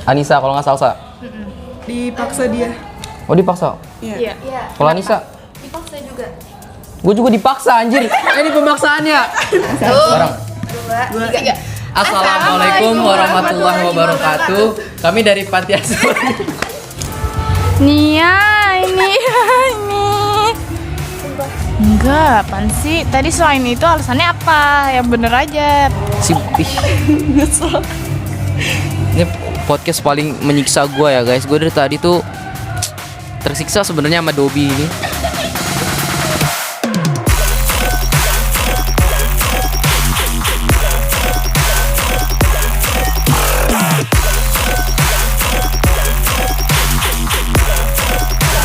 Anissa kalau nggak Salsa. Dipaksa dia. Oh dipaksa. Iya. Kalau Anissa? Dipaksa juga. Gue juga dipaksa anjir. Ini pemaksaannya. Bareng. 2, 3. Assalamualaikum warahmatullahi wabarakatuh. Kami dari Panti Asuhan. Nia, ini. Enggak, apaan sih? Tadi selain itu alasannya apa? Yang bener aja. Ini podcast paling menyiksa gue ya guys. Gue dari tadi tuh tersiksa sebenarnya sama Dobi ini.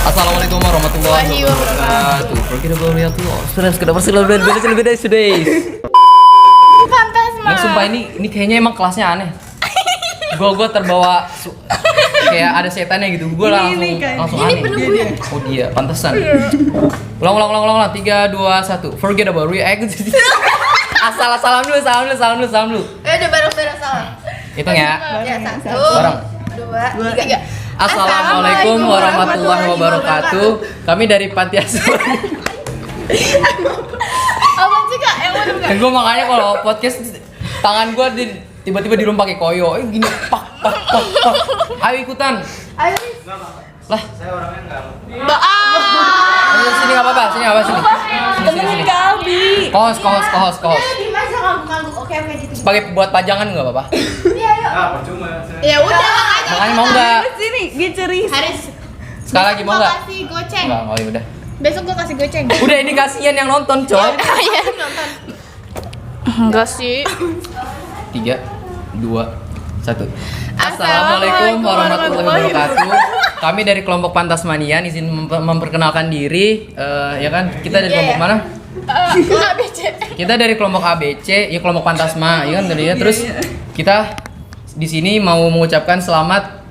Assalamualaikum warahmatullahi wabarakatuh. Nah, sumpah ini kayaknya emang kelasnya aneh. Gua terbawa kayak ada setannya gitu. Gua langsung aneh. Oh dia, pantesan. Ulang. 3 2 1. Forget about reality. Salam dulu. Udah baru salah. Hitung ya. Ya, 1, Bareng. 2, 3. Assalamualaikum warahmatullahi wabarakatuh. Kami dari Panti Asuhan. Apaan sih kak? Yang bener nggak? Gue makanya kalau podcast tangan gue tiba-tiba dirumah pakai koyo, gini pak. Ayo ikutan. Ayo. Lah, Baah. sini nggak apa-apa, sini. Sini. Kohos. Di masa ngangguk-ngangguk. Oke, gitu. Sebagai buat pajangan nggak apa-apa. Iya, yuk. Ya udah, Makanya mau nggak? Sini, dia ceris. Haris. Sekali lagi mau nggak? Kasih goceng. Nggak, oh ya udah. Besok gua kasih goceng. Udah ini kasihan yang nonton coy. Enggak sih. 3 2 1. Assalamualaikum warahmatullahi wabarakatuh. Kami dari kelompok Pantasmania izin memperkenalkan diri. Ya kan, kita dari kelompok mana? ABC. Kita dari kelompok ABC, ya kelompok Pantasma, ya kan tadi ya. Terus kita di sini mau mengucapkan selamat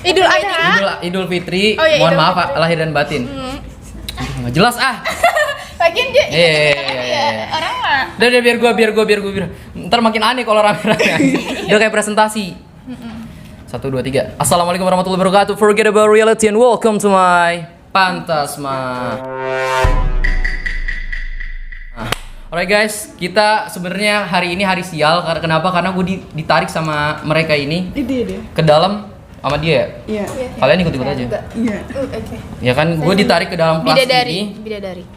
Idul Adha. Idul Fitri. Oh, iya, Mohon Idul maaf Fitri. lahir dan batin. Nggak jelas ah. Lagian dia Iya. orang mah. Udah biar gua. Ntar makin aneh kalau rame-rame. Udah kayak presentasi. 1 2 3. Assalamualaikum warahmatullahi wabarakatuh. Forget about reality and welcome to my Pantasma. Alright guys, kita sebenarnya hari ini hari sial. Kenapa? Karena gue ditarik sama mereka ini Dia. ke dalam sama dia. Iya. Kalian ikut-ikut aja. Iya. Oke. Ya kan, gue ditarik ke dalam kelas ini.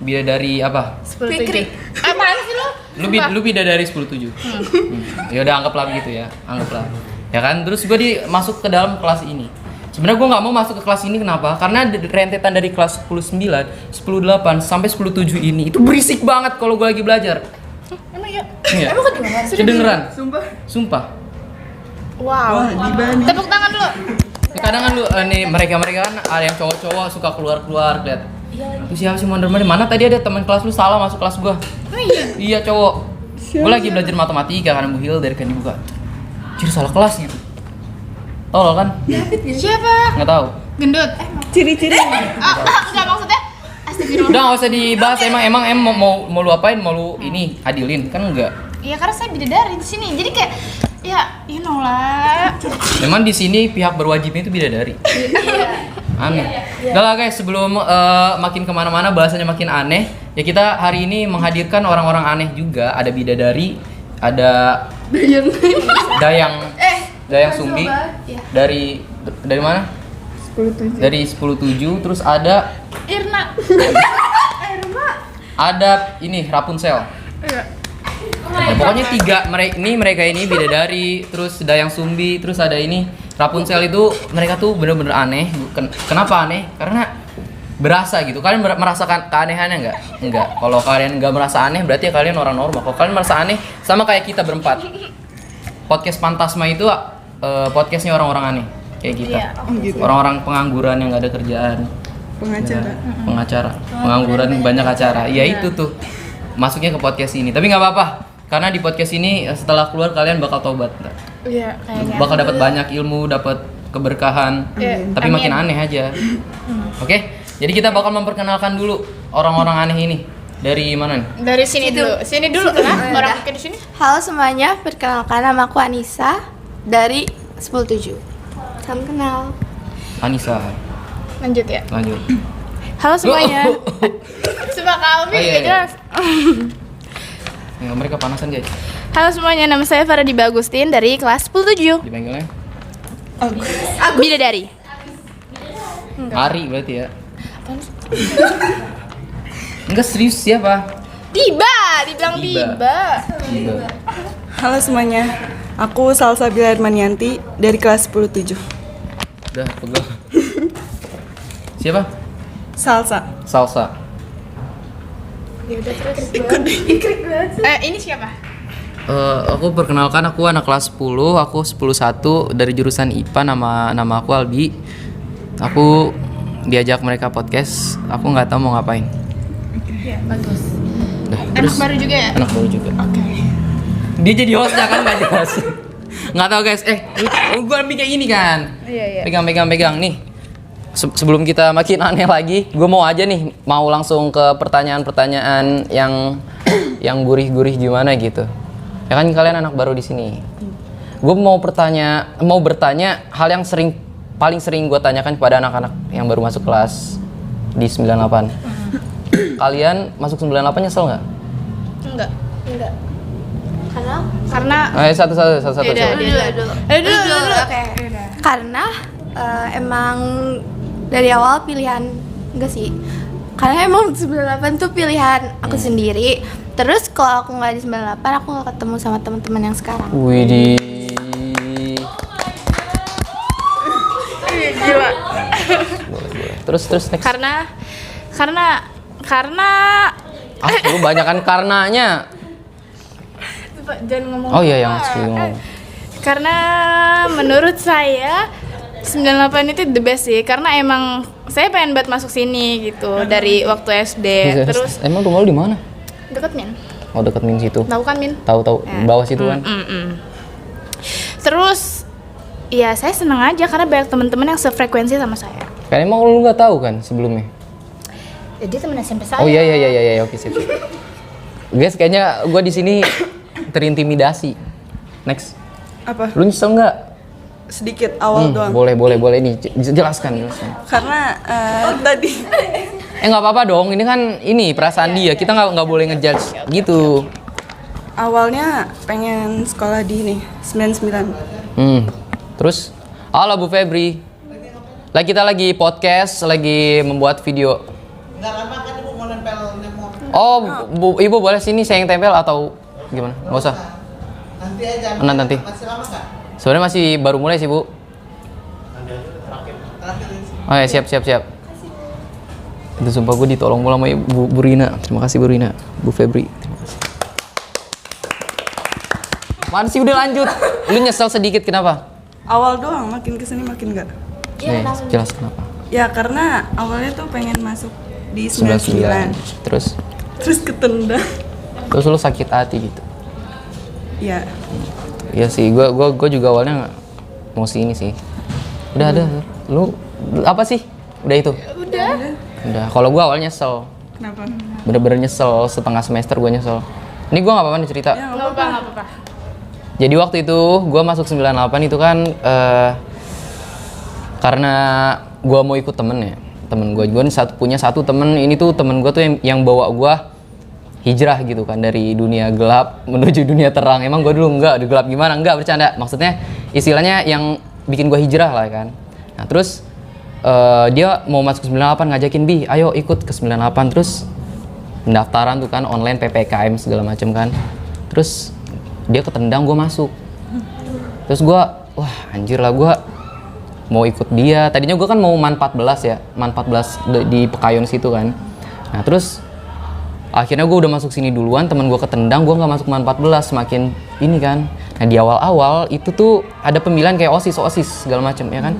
Bidadari apa? Fikri. Apaan sih lo? Lu bidadari 10/7. Ya udah anggaplah begitu ya, anggaplah. Ya kan, terus gue masuk ke dalam kelas ini. Sebenarnya gue nggak mau masuk ke kelas ini kenapa? Karena rentetan dari kelas 10/9, 10/8 sampai 10/7 ini itu berisik banget kalau gue lagi belajar. Emang ya? Iya. Emang kedengeran? Kedengeran. Sumpah. Wow. Wah, dibanding. Tepuk tangan dulu. Kadang kan lu nih mereka kan ada yang cowok-cowok suka keluar lihat. Itu siapa sih mondar-mandir? Mana tadi ada teman kelas lu salah masuk kelas gua. Oh iya. Iya cowok. Gua lagi belajar matematika karena Bu Hil dari kan dibuka. Ciri salah kelas gitu. Tahu lo kan? Siapa? Nggak tahu. Gendut. Ciri-ciri. Enggak maksudnya. Astagfirullah. Udah nggak usah dibahas. Emang mau lu apain? Mau lu ini adilin kan enggak? Iya karena saya bidadari di sini. Jadi kayak ya, you know lah. Memang di sini pihak berwajibnya itu bidadari. Aneh. Udah lah guys, sebelum makin kemana-mana bahasanya makin aneh, ya kita hari ini menghadirkan orang-orang aneh juga. Ada bidadari, ada Dayang Sumbi dari mana? 10/7. Dari 10/7. Terus ada Irna. ada ini Rapunzel. Ya, pokoknya mereka ini bidadari, terus Dayang Sumbi, terus ada ini Rapunzel itu mereka tuh bener-bener aneh. Kenapa aneh? Karena berasa gitu. Kalian merasakan keanehannya nggak? Enggak. Kalau kalian nggak merasa aneh berarti ya kalian orang normal. Kalau kalian merasa aneh sama kayak kita berempat. Podcast Pantasma itu podcastnya orang-orang aneh kayak kita. Iya. Gitu. Orang-orang pengangguran yang nggak ada kerjaan. Pengacara. Pengangguran banyak acara. Ya itu tuh. Masuknya ke podcast ini. Tapi nggak apa-apa. Karena di podcast ini setelah keluar kalian bakal tobat. Iya, kayaknya. Bakal dapat banyak ilmu, dapat keberkahan. Tapi Amin. makin aneh aja. Oke? Jadi kita bakal memperkenalkan dulu orang-orang aneh ini. Dari mana nih? Dari sini dulu. Sini dulu kan? Orang di sini. Halo semuanya, perkenalkan nama aku Anissa dari 10/7. Salam kenal. Anissa. Lanjut ya. Lanjut. Halo semuanya. Coba kami Oh, iya, nggak iya. jelas. Ya, mereka panasan guys. Halo semuanya, nama saya Faradiba Agustin dari kelas 107. Dipanggilnya Bidadari. Ari berarti ya. Enggak serius siapa? Dibilang Diba. Diba. Gitu. Halo semuanya. Aku Salsabila Hermanianti dari kelas 107. Udah pegel. Siapa? Salsa. Salsa. Ini siapa? Aku perkenalkan, aku anak kelas 10, aku 10-1 dari jurusan IPA, nama aku Albi. Aku diajak mereka podcast, aku nggak tahu mau ngapain. Ya, bagus. Udah, Anak baru juga ya? Anak baru juga. Oke. Dia jadi hostnya kan nggak jelas. Nggak tahu guys. Gue ambil kayak gini kan. Iya. Pegang nih. Sebelum kita makin aneh lagi, gue mau aja nih mau langsung ke pertanyaan-pertanyaan yang gurih-gurih gimana gitu. Ya kan kalian anak baru di sini. Gue mau bertanya hal yang paling sering gue tanyakan kepada anak-anak yang baru masuk kelas di 98. Kalian masuk 98 nyesel nggak? Enggak. Karena Satu. dulu. Oke. Karena emang dari awal pilihan enggak sih. Karena emang 98 tuh pilihan aku sendiri. Terus kalau aku nggak di 98, aku nggak ketemu sama teman-teman yang sekarang. Widih. Gila. Boleh. Terus next. Karena Lu banyakan karenanya. jangan ngomong. Oh iya yang ngomong. Karena menurut saya 98 itu the best sih, karena emang saya pengen banget masuk sini gitu dari waktu SD. Terus emang rumah lu di mana? deket Min. Oh, dekat Min situ. Tahu kan Min? Tahu. Ya. Bawah situ kan. Terus ya saya seneng aja karena banyak teman-teman yang sefrekuensi sama saya. Kan emang lu nggak tahu kan sebelumnya? Jadi teman SMP saya. Oh iya oke sip. Guys, kayaknya gua di sini terintimidasi. Next. Apa? Lu nyesel nggak? Sedikit awal doang. Boleh ini jelaskan. Karena tadi Nggak apa-apa dong, ini kan perasaan dia, kita nggak boleh ngejudge gitu. awalnya pengen sekolah di ini 99. Terus, halo Bu Febri, kita lagi podcast, lagi membuat video. Nggak lama kan Ibu mau nempel nemo. Oh, Ibu boleh sini saya yang tempel atau gimana? Nggak usah. Nanti aja. Nanti. Masih lama nggak? Sebenarnya masih baru mulai sih Bu. Terakhir. Oh ya siap. Itu sumpah gue ditolong mulu sama Bu Rina. Terima kasih Bu Rina, Bu Febri. Terima kasih. Apaan sih udah lanjut? Lu nyesel sedikit kenapa? Awal doang, makin kesini makin enggak. Jelas kenapa? Ya karena awalnya tuh pengen masuk di 99. 99. Terus ketendang. Terus lu sakit hati gitu. Ya. Iya sih, gua juga awalnya mau sini sih. Udah ada. Lu apa sih? Udah itu. Udah. Kalau gua awalnya nyesel. Kenapa? Bener-bener nyesel, setengah semester gua nyesel. Ini gua nggak apa-apa nih cerita. Ya, Nggak apa-apa. Jadi waktu itu gua masuk 98 itu kan karena gua mau ikut temen gue punya satu temen, ini tuh temen gue tuh yang bawa gua hijrah gitu kan dari dunia gelap menuju dunia terang. Emang gue dulu enggak, gelap gimana? Enggak, bercanda. Maksudnya istilahnya yang bikin gue hijrah lah kan. Nah terus dia mau masuk 98 ngajakin, Bi ayo ikut ke 98. Terus pendaftaran tuh kan online PPKM segala macem kan. Terus dia ketendang, gue masuk. Terus gue, wah anjir lah, gue mau ikut dia. Tadinya gue kan mau MAN 14 ya, MAN 14 di Pekayon situ kan. Nah terus akhirnya gue udah masuk sini duluan, temen gue ketendang, gue nggak masuk MAN 14, semakin ini kan. Nah di awal-awal itu tuh ada pemilihan kayak OSIS segala macem ya kan.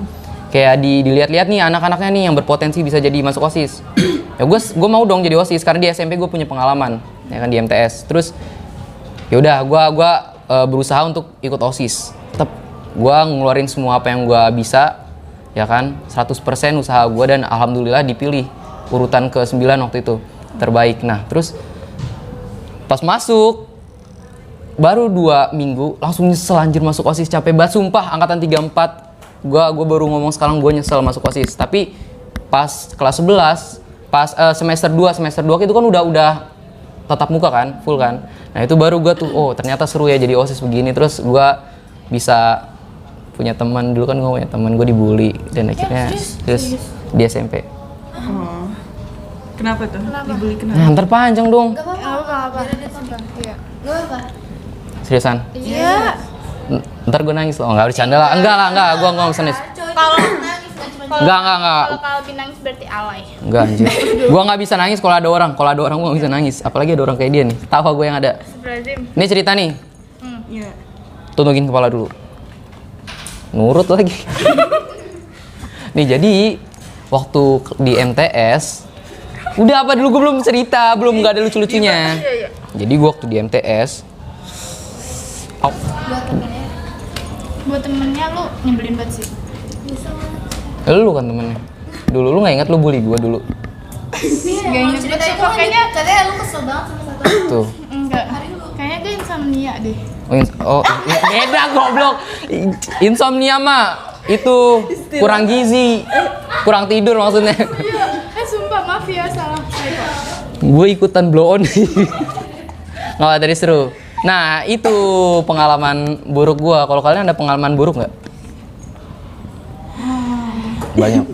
Kayak dilihat-lihat nih anak-anaknya nih yang berpotensi bisa jadi masuk OSIS. Ya gue mau dong jadi OSIS karena di SMP gue punya pengalaman ya kan di MTS. Terus ya udah gue berusaha untuk ikut OSIS. Tetap gue ngeluarin semua apa yang gue bisa ya kan, 100% usaha gue, dan alhamdulillah dipilih urutan ke-9 waktu itu terbaik. Nah terus pas masuk baru 2 minggu langsung nyesel anjir masuk OSIS, capek banget sumpah. Angkatan 34 Gua baru ngomong sekarang gue nyesel masuk OSIS. Tapi pas kelas 11, pas semester 2 itu kan udah tatap muka kan, full kan. Nah, itu baru gue tuh, oh ternyata seru ya jadi OSIS begini. Terus gue bisa punya teman. Dulu kan gue punya teman, gue dibully dan akhirnya terus di SMP. Oh. Kenapa tuh? Dibully kenapa? Nah, ntar panjang dong. Gak apa-apa. Iya. Gak apa-apa. Seriusan? Iya. Ntar gue nangis loh. Enggak, bercanda lah. Enggak, gue nggak bisa nangis. Kalau Enggak. kalau Albi nangis berarti alay. Enggak anjir. Gue nggak bisa nangis kalau ada orang. Kalau ada orang gue nggak bisa nangis. Apalagi ada orang kayak dia nih. Tawa gue yang ada. Astagfirullahaladzim. Ini cerita nih. Iya. Tundukin kepala dulu. Nurut lagi. Nih jadi waktu di MTS udah apa dulu gue belum cerita, belum nggak ada lucu-lucunya. Jadi gue waktu di MTS Buat temennya lu nyebelin banget sih. lu kan temennya. Dulu lu nggak ingat lu bully gue dulu. Gak inget Cerita banget itu kok, kayaknya katanya lu kesel banget sama satu. Tuh. enggak. Kayaknya gue insomnia deh. Beda goblok. Insomnia mah itu kurang gizi, kurang tidur maksudnya. Sumpah maaf ya, salah saya kok. Gue ikutan blow on. Nggak tadi seru. Nah itu pengalaman buruk gue. Kalau kalian ada pengalaman buruk nggak? Banyak.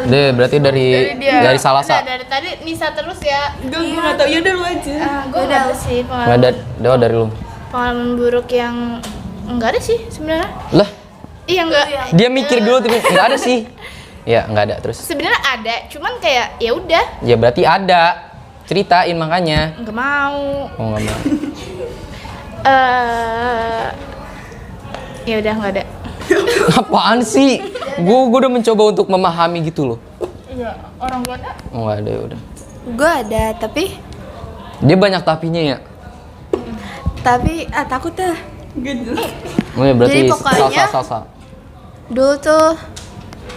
Deh berarti dari salah Udah, satu. dari tadi Nisa terus ya. Enggak, gue nggak tahu. Ya udah lu aja. Gue udah ada sih Nggak ada, dari lu. pengalaman buruk yang enggak ada sih sebenarnya. Lah, Iya enggak. dia mikir dulu tapi nggak ada sih. Ya nggak ada terus. Sebenarnya ada, cuman kayak ya udah, Ya berarti ada. Ceritain makanya. nggak mau. Oh nggak mau. Ya udah nggak ada. Apaan sih? Gue udah mencoba untuk memahami gitu loh. Iya, orang gua ada. Oh nggak ada ya udah. Gue ada, tapi Dia banyak tapinya ya. takut dah. Oh ya berarti Jadi pokoknya- salsa. Dulu tuh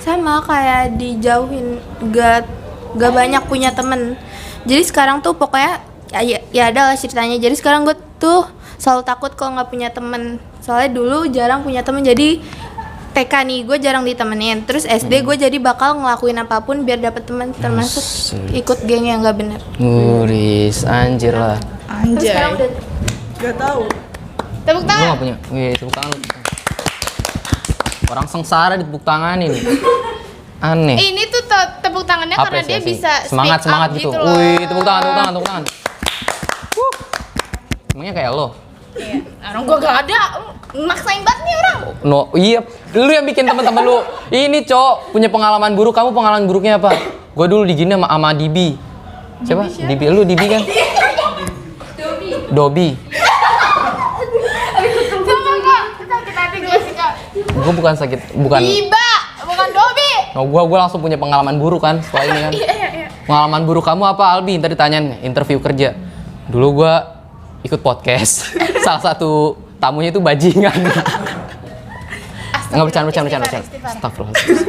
sama kayak dijauhin, gak banyak punya temen. Jadi sekarang tuh pokoknya ya ada lah ceritanya. Jadi sekarang gue tuh selalu takut kalau nggak punya temen. Soalnya dulu jarang punya temen. Jadi TK nih gue jarang ditemenin. Terus SD gue jadi bakal ngelakuin apapun biar dapet temen, termasuk ikut geng yang nggak bener. Nguris, anjir lah. Terus sekarang udah Gak tahu. Tepuk Gue tangan. gak punya. Wih, tepuk tangan. Orang sengsara ditepuk tangan ini. Aneh. Ini tuh tepuk tangannya karena dia Apresiasi. bisa semangat speak up gitu. loh. Wih, tepuk tangan. Emangnya kayak lo? Iya. Orang gua gak ada. Maksain banget nih orang. No, iya. Lu yang bikin teman-teman lu. Ini, Cok, punya pengalaman buruk. Kamu pengalaman buruknya apa? Gue dulu digini sama Dibi. Siapa? Dibi. Lu Dibi kan? Dobi. Sama kak. Sakit hati gue sih kak. Gue bukan bukan. Iba, bukan Dobi. No, gue langsung punya pengalaman buruk kan setelah ini kan. Iya. Pengalaman buruk kamu apa, Albi? Tadi ditanyain interview kerja. Dulu gue ikut podcast. Salah satu tamunya itu bajingan. Enggak bercanda. Astagfirullahaladzim.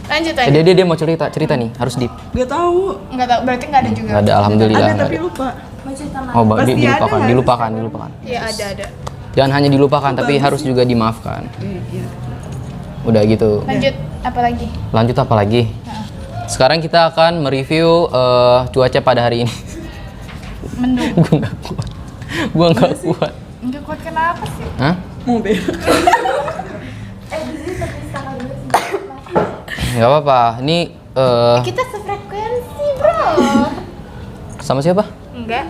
Lanjut aja. Dia mau cerita nih, harus deep. Gak tahu. Enggak tahu, berarti enggak ada juga. Nggak ada, alhamdulillah. Ada nggak tapi ada. lupa. Oh, Pasti ada. dilupakan. Iya, ada. Jangan hanya dilupakan, tapi harus juga dimaafkan. Iya. Udah gitu. Lanjut apa lagi? Lanjut apa lagi? Sekarang kita akan mereview cuaca pada hari ini. Mendung. Gue nggak kuat. Enggak kuat kenapa sih? Hah? Mau berak. Nggak apa-apa. Ini Kita sefrekuensi, bro. sama siapa? Enggak.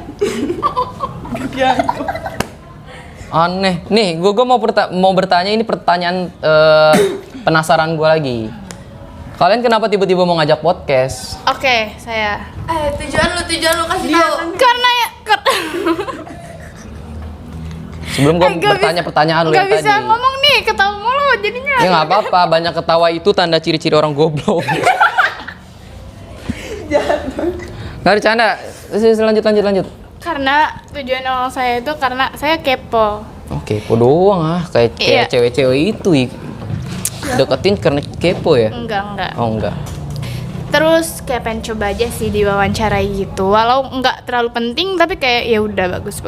Aneh. Nih, gue mau bertanya ini pertanyaan penasaran gue lagi. Kalian kenapa tiba-tiba mau ngajak podcast? Oke, saya. tujuan lu kasih tahu. Karena ya Sebelum gue bertanya pertanyaan lu yang Gak bisa tadi. ngomong nih, ketawa mulu jadinya. Ya nggak apa-apa, banyak ketawa itu tanda ciri-ciri orang goblok. Nggak bercanda. Lanjut. Karena tujuan awal saya itu karena saya kepo. Oke, kepo doang kayak Iya. cewek-cewek itu deketin karena kepo ya? Enggak. Oh enggak. Terus kayak pengen coba aja sih diwawancarai gitu. Walau enggak terlalu penting tapi kayak ya udah bagus.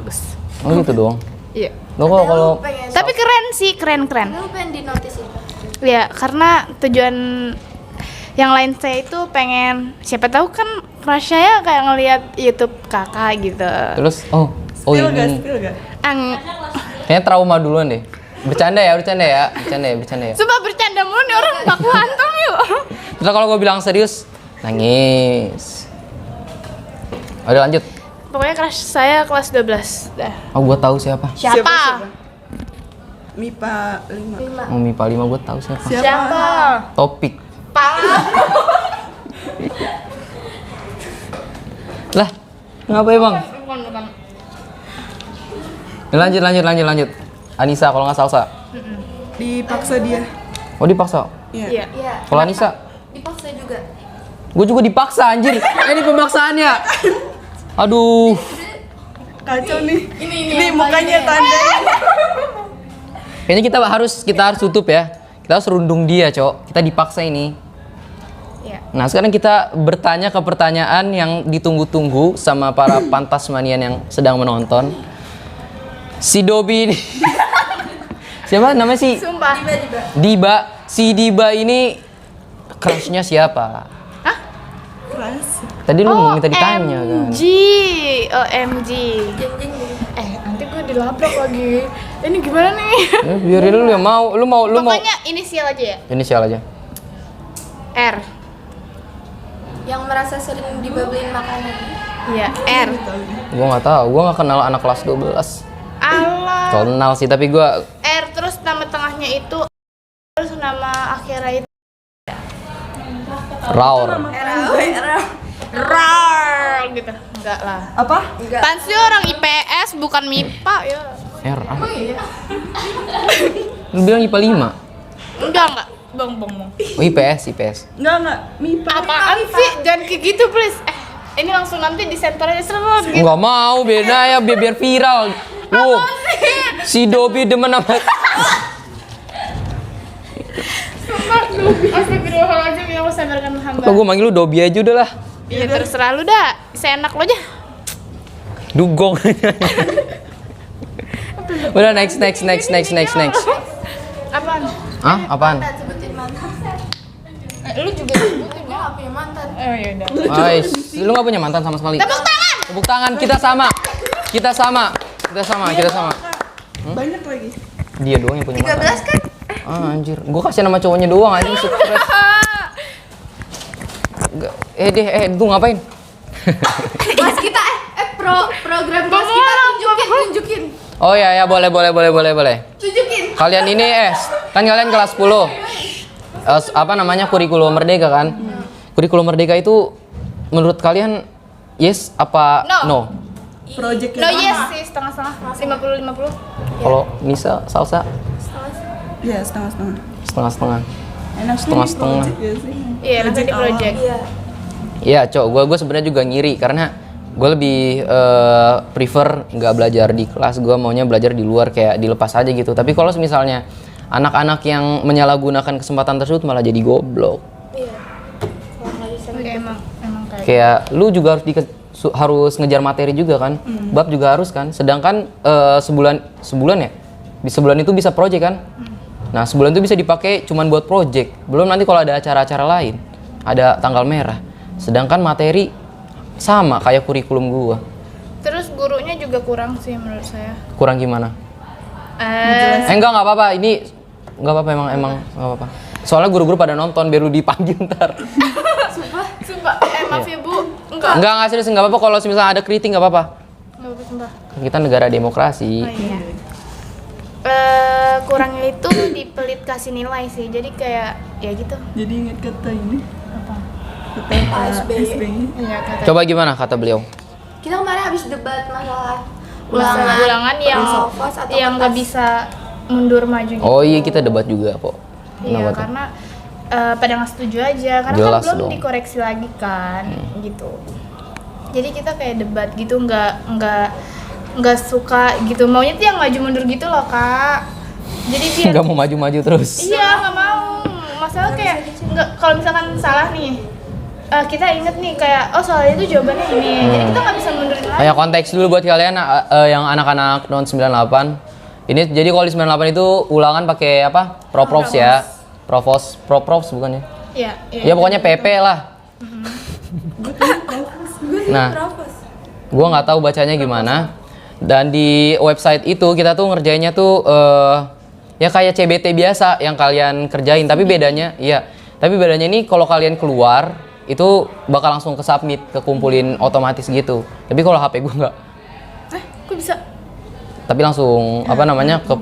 Oh gitu doang. Iya. Lo kok kalau Tapi keren sih, keren. Lu pengen di notice itu. Ya, karena tujuan yang lain saya itu pengen, siapa tahu kan crush saya kayak ngelihat YouTube kakak gitu. terus Spill gak? ini. Spill gak? Kayaknya trauma duluan deh. Bercanda ya. Sumpah bercanda mulu nih orang, baku hantam yuk. Terus kalau gue bilang serius, nangis. Udah lanjut. Pokoknya crush saya kelas 12. Dah. Oh, gue tahu siapa. Siapa? MIPA 5. Oh, MIPA 5 gue tahu siapa. Siapa? Topik. Pala. Lah, ngapa emang? Bukan. Lanjut. Anissa kalau nggak Salsa. Dipaksa dia. Oh, dipaksa. Iya. Iya. Kalau Anissa, Dipaksa juga. gue juga dipaksa anjir. Ini pemaksaannya. Aduh. Kacau nih. Ini mukanya tanda. Kayaknya kita harus tutup ya. Kita harus rundung dia, Cok. Kita dipaksa ini. Iya. Nah, sekarang kita bertanya ke pertanyaan yang ditunggu-tunggu sama para pantasmanian yang sedang menonton. Si Dobi ini siapa namanya sih? Sumpah. Diba. Si Diba ini crushnya siapa? Keras. Tadi lu minta ditanya kan. OMG. Nanti gue dilabrak lagi. Ini gimana nih? Biarin lu yang mau. Lu mau. Pokoknya inisial aja ya. Inisial aja. R. Yang merasa sering dibabelin makanan. Iya, R. Gua nggak tahu. Gua nggak kenal anak kelas 12. Allah. Kenal sih, tapi gua R terus nama tengahnya itu, terus nama akhirnya itu Raur. RAR gitu. Enggak lah. Apa? Pan sih orang IPS bukan MIPA ya. R. Lu bilang IPA 5. Enggak. Bang. Oh, IPS. Enggak. MIPA. Apaan sih? Jangan kayak gitu, please. Ini langsung nanti di center aja serem gitu. Enggak mau, beda ya biar viral. Lu si Dobi demen sama Astagfirullahaladzim, ya Allah sadarkan hamba. Kok gua manggil lu Dobi aja udah lah. Iya terserah lu dah, seenak lu aja. Dugong. Udah next. Apaan? Hah? Apaan? Sebutin mantan. Lu juga sebutin Gue gak punya mantan. Oh iya udah. Ais, lu gak punya mantan sama sekali? Tepuk tangan, kita sama. Banyak lagi. Dia doang yang punya mantan. 13 kan? Anjir, gua kasih nama cowoknya doang anjing stres. Itu ngapain? Mas kita program kelas kita tunjukin. Oh ya, boleh. Tunjukin. Kalian ini kan kalian kelas 10. Apa namanya kurikulum merdeka kan? Kurikulum merdeka itu menurut kalian yes apa no? Project No yang yes sih, setengah-setengah 50-50. Kalau Nisa, Salsa Iya, setengah-setengah. setengah-setengah. Enak Setengah-setengah. Iya, nanti di project. Iya. Iya, Cok, gue sebenarnya juga ngiri karena gue lebih prefer nggak belajar di kelas, gue maunya belajar di luar kayak dilepas aja gitu. Tapi kalau misalnya anak-anak yang menyalahgunakan kesempatan tersebut malah jadi goblok. Iya. Kalau nggak bisa Emang Kayak lu juga harus ngejar materi juga kan, bab juga harus kan. Sedangkan sebulan ya, di sebulan itu bisa project kan. Nah sebulan itu bisa dipakai cuman buat project, belum nanti kalau ada acara-acara lain, ada tanggal merah. Sedangkan materi sama kayak kurikulum gua. Terus gurunya juga kurang sih menurut saya. Kurang gimana? Enggak apa-apa, ini enggak apa-apa emang enggak apa-apa. Soalnya guru-guru pada nonton biar lu dipanggil ntar. Sumpah, maaf ya Bu. Enggak serius, enggak apa-apa kalau misalnya ada kritik enggak apa-apa. Enggak apa sumpah. Kita negara demokrasi. Oh iya. Kurangnya itu dipelit kasih nilai sih. Jadi kayak ya gitu. Jadi ingat kata ini. Apa? Kata SBY. SBY. Iya kata. Coba gimana kata beliau? Kita kemarin habis debat masalah Ulangan yang nggak bisa mundur maju gitu. Oh iya kita debat juga kok. Iya Kenapa tuh? karena pada nggak setuju aja karena Jelas kan belum dong. dikoreksi lagi kan gitu. Jadi kita kayak debat gitu nggak suka gitu, maunya tuh yang maju mundur gitu loh Kak. Jadi dia Nggak mau maju-maju terus. iya nggak mau, masalah kayak nggak, kalau misalkan salah nih kita inget nih kayak oh soalnya itu jawabannya ini, jadi kita nggak bisa mundurin lagi. Kayak konteks dulu buat kalian yang anak-anak tahun 98. Ini jadi kalau di 98 itu ulangan pakai apa? Proprovs ya. Proprovs bukan ya? Iya, Ya pokoknya PP lah. Nah, gua nggak tahu bacanya gimana. Dan di website itu kita tuh ngerjainnya tuh ya kayak CBT biasa yang kalian kerjain. Tapi bedanya ini kalau kalian keluar itu bakal langsung ke submit, kekumpulin otomatis gitu. Tapi kalau HP gua nggak. Kok bisa? Tapi langsung apa namanya ke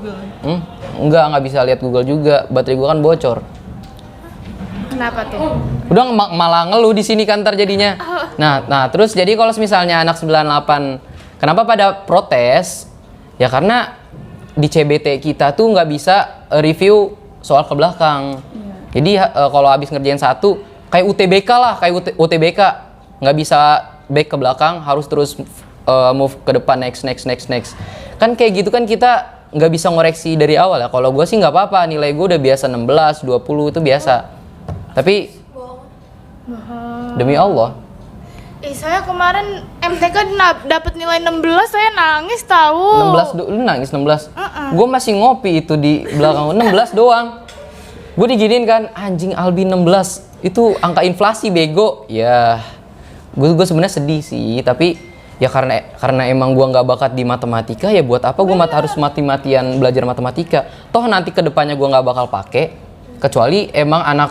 nggak bisa lihat Google juga, baterai gua kan bocor. Kenapa tuh? Udah malah ngeluh di sini kan terjadinya. Nah terus jadi kalau misalnya anak 98 kenapa pada protes? Ya karena di CBT kita tuh nggak bisa review soal ke belakang. Jadi kalau habis ngerjain satu kayak UTBK lah, kayak UTBK nggak bisa back ke belakang, harus terus move ke depan, next. Kan kayak gitu kan kita nggak bisa ngoreksi dari awal ya. Kalau gue sih nggak apa-apa, nilai gue udah biasa 16, 20 itu biasa. Tapi demi Allah. Saya kemarin MTK dapat nilai 16, saya nangis tahu. 16 lu nangis 16. Gue masih ngopi itu di belakang 16 doang. Gue diginiin kan, anjing Albi 16. Itu angka inflasi bego. Ya. Gue sebenarnya sedih sih, tapi ya karena emang gue nggak bakat di matematika, ya buat apa gue harus mati-matian belajar matematika. Toh nanti kedepannya gue nggak bakal pakai, kecuali emang anak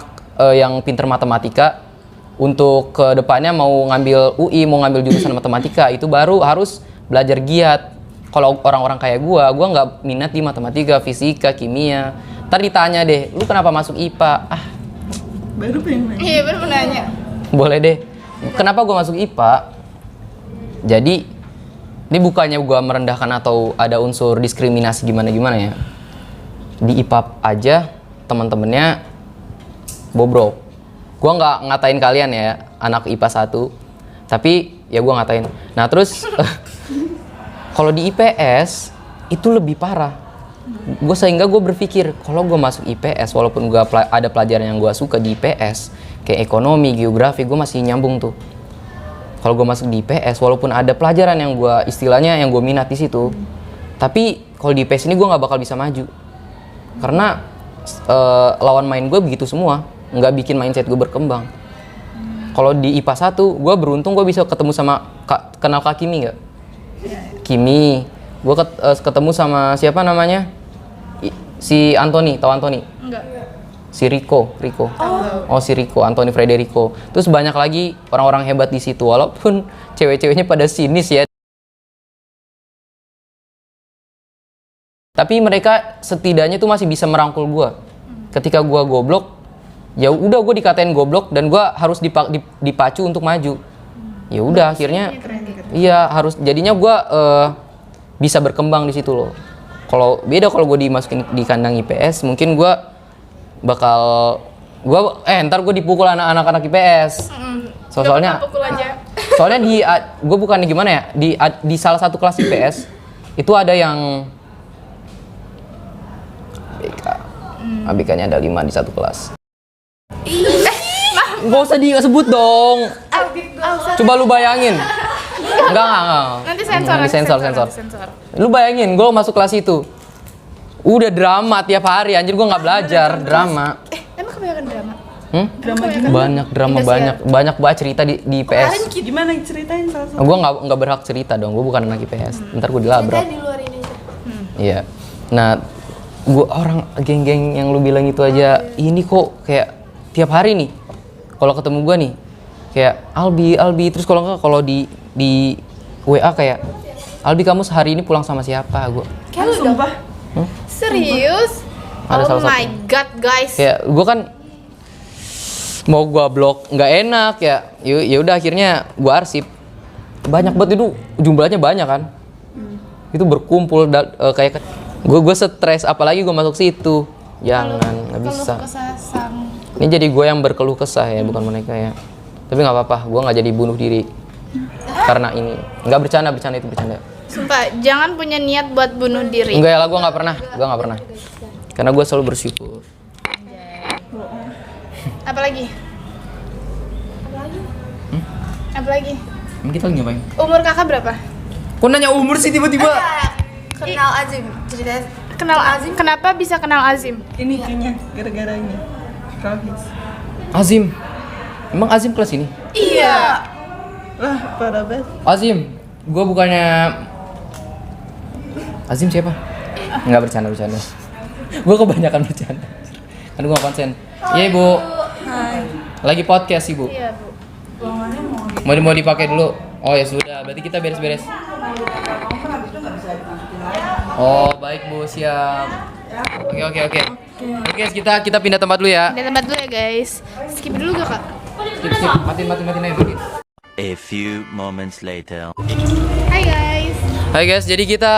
yang pinter matematika untuk kedepannya mau ngambil UI, mau ngambil jurusan matematika, itu baru harus belajar giat. Kalau orang-orang kayak gue nggak minat di matematika, fisika, kimia. Ntar ditanya deh, lu kenapa masuk IPA? Baru pengen nanya. Iya, baru mau nanya. Boleh deh. Kenapa gue masuk IPA? Jadi, ini bukannya gue merendahkan atau ada unsur diskriminasi gimana-gimana ya. Di IPA aja, teman-temannya bobrok. Gue nggak ngatain kalian ya, anak IPA 1. Tapi, ya gue ngatain. Nah, terus, kalau di IPS, itu lebih parah. Sehingga gue berpikir, kalau gue masuk IPS, walaupun gue ada pelajaran yang gue suka di IPS, kayak ekonomi, geografi, gue masih nyambung tuh. Kalau gue masuk di IPS, walaupun ada pelajaran yang gue istilahnya yang gue minat di situ, tapi kalau di IPS ini gue nggak bakal bisa maju, karena lawan main gue begitu semua, nggak bikin mindset gue berkembang. Kalau di IPA 1, gue beruntung gue bisa ketemu sama kenal Kak Kimi nggak? Kimi, gue ketemu sama siapa namanya? Si Anthony, tahu Anthony? Enggak. Si Rico. Oh si Rico, Anthony Frederico. Terus banyak lagi orang-orang hebat di situ, walaupun cewek-ceweknya pada sinis ya. Tapi mereka setidaknya tuh masih bisa merangkul gue. Ketika gue goblok, ya udah gue dikatain goblok dan gue harus dipacu untuk maju. Ya udah akhirnya, iya harus jadinya gue bisa berkembang di situ loh. Kalau beda kalau gue dimasukin di kandang IPS, mungkin gue bakal ntar gue dipukul anak-anak IPS. Soalnya gue bukannya gimana ya, di salah satu kelas IPS itu ada yang ABK-nya ada 5 di satu kelas. Gak usah disebut dong. Coba lu bayangin. Enggak. Nanti sensor. Lu bayangin, gue masuk kelas itu. Udah drama tiap hari, anjir gue nggak belajar drama. Emang kebanyakan drama? Banyak banget cerita di IPS. Gimana ceritain salah satu? Gue nggak berhak cerita dong, gue bukan anak IPS. Ntar gue dilabrak. Di luar ini aja. Iya. Nah, gue orang geng-geng yang lu bilang itu aja, ini kok kayak tiap hari nih. Kalau ketemu gue nih, kayak Albi, terus kalau di WA kayak Albi kamu sehari ini pulang sama siapa? Gue. Kayak lu sumpah. Serius? Ada Oh salah my god, guys. Kayak gue kan mau gue blok nggak enak ya. Ya udah akhirnya gue arsip. Banyak banget itu, jumlahnya banyak kan. Itu berkumpul kayak gue stres, apalagi gue masuk situ. Jangan, nggak bisa. Ini jadi gue yang berkeluh kesah ya, bukan mereka ya. Tapi nggak apa-apa, gue nggak jadi bunuh diri karena ini. Nggak bercanda itu bercanda. Sumpah, jangan punya niat buat bunuh diri. Enggak ya lah, gue nggak pernah. Karena gue selalu bersyukur. Apalagi? Apalagi? Kita lagi ngapain? Umur kakak berapa? Kok nanya umur sih tiba-tiba? Kenal aja ceritanya Kenapa bisa kenal Azim? Ini kayaknya gara-garanya. Rabis. Azim. Emang Azim kelas ini? Iya. Lah, parah banget. Azim, gua bukannya Azim siapa? Enggak bercanda. Gua kebanyakan bercanda. Kan gua nggak konsen. Iya, Ibu. Hai. Lagi podcast, Ibu. Iya, Bu. Mau dipakai dulu. Oh ya sudah, berarti kita beres-beres. Oh, baik Bu, siap. Oke. Oke, kita pindah tempat dulu ya. Ada tempat dulu ya, guys. Skip dulu gak, Kak? Skip. Matiin aja, matiin. A few moments later. Hai, guys. Hai guys, jadi kita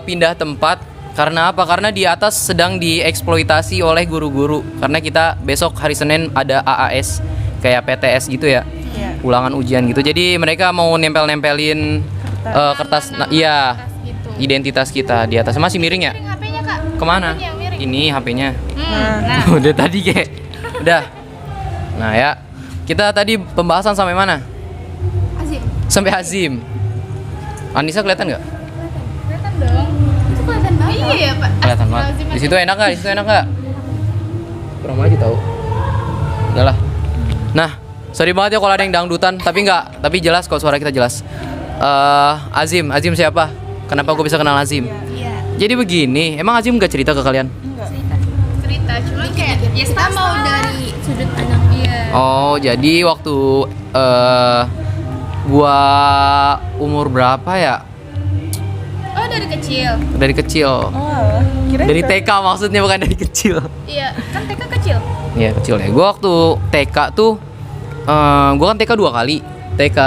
pindah tempat. Karena apa? Karena di atas sedang dieksploitasi oleh guru-guru. Karena kita besok hari Senin ada AAS kayak PTS gitu ya. Iya. Ulangan ujian gitu. Jadi mereka mau nempelin kertas, iya, Gitu. identitas kita di atas. Masih miring ya? Miring HP-nya, Kak. Kemana? HP-nya miring. Ini HP-nya. Nah. Udah tadi kayak. Udah. Nah ya, kita tadi pembahasan sampai mana? Azim. Sampai Azim. Anissa kelihatan nggak? Kelihatan dong. Itu kelihatan banget. Iya, Pak. Kelihatan banget. Di situ enak nggak? Kurang aja tahu. Udahlah. Nah, sorry banget ya kalau ada yang dangdutan, tapi jelas kok suara kita jelas. Azim siapa? Kenapa gue bisa kenal Azim? Iya. Jadi begini, emang Azim nggak cerita ke kalian? Cerita, cuma kayak ya Kita mau dari sudut pandang. Iya. Oh, jadi waktu gua umur berapa ya? Oh, dari kecil. Dari kecil. Oh, kira Dari TK maksudnya, bukan dari kecil. Iya, kan TK kecil. Iya, kecil ya. Gua waktu TK tuh gua kan TK 2 kali. TK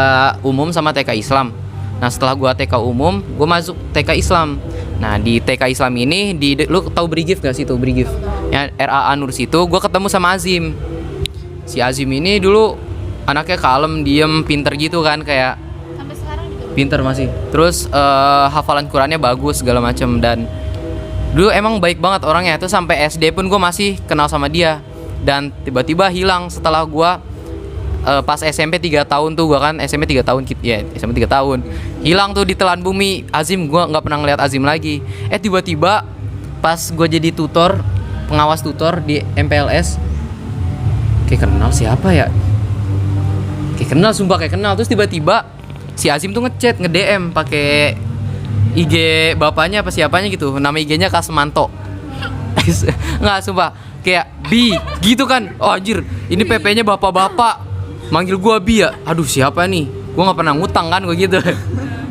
umum sama TK Islam. Nah, setelah gua TK umum, gua masuk TK Islam. Nah, di TK Islam ini lu tahu Brigif gak sih tuh Brigif? Ya, RAA Nur situ gua ketemu sama Azim. Si Azim ini dulu anaknya kalem, diem, pinter gitu kan, kayak Sampai sekarang juga. pinter masih. Terus hafalan Qurannya bagus segala macem. Dan dulu emang baik banget orangnya. Itu sampai SD pun gue masih kenal sama dia. Dan tiba-tiba hilang setelah gue pas SMP 3 tahun tuh. Gue kan SMP 3 tahun ya, SMP 3 tahun. Hilang tuh di telan bumi Azim. Gue gak pernah ngeliat Azim lagi. Tiba-tiba pas gue jadi tutor, pengawas tutor di MPLS, kayak kenal siapa ya? Kayak kenal, sumpah kayak kenal. Terus tiba-tiba si Azim tuh ngechat, nge-DM pakai IG bapaknya apa siapanya gitu. Nama IG-nya Kasmanto. Nggak, sumpah kayak Bi gitu kan. Oh anjir, ini PP-nya bapak-bapak. Manggil gua Bi ya. Aduh, siapa nih? Gua nggak pernah ngutang kan gua gitu.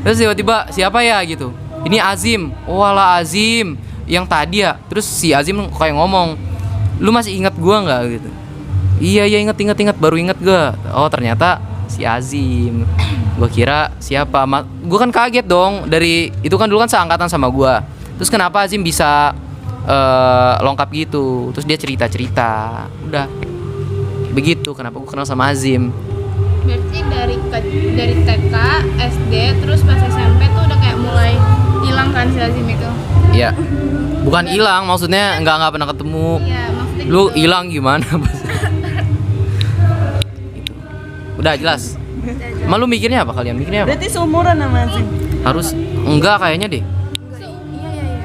Terus tiba-tiba siapa ya gitu. Ini Azim. Oh alah Azim yang tadi ya. Terus si Azim kayak ngomong, "Lu masih ingat gua nggak?" gitu. Iya inget baru inget gue. Oh ternyata si Azim. Gue kira siapa? Gue kan kaget dong. Dari itu kan dulu kan seangkatan sama gue. Terus kenapa Azim bisa lengkap gitu? Terus dia cerita. Udah begitu. Kenapa gue kenal sama Azim? Berarti dari TK, SD, terus pas SMP tuh udah kayak mulai hilang kan si Azim itu. Iya. Bukan hilang, maksudnya nggak pernah ketemu. Iya, maksudnya Lu gitu. hilang gimana? Udah jelas. Emang lu mikirnya apa, kalian mikirnya apa? Berarti seumuran sama Azim. Harus enggak kayaknya deh.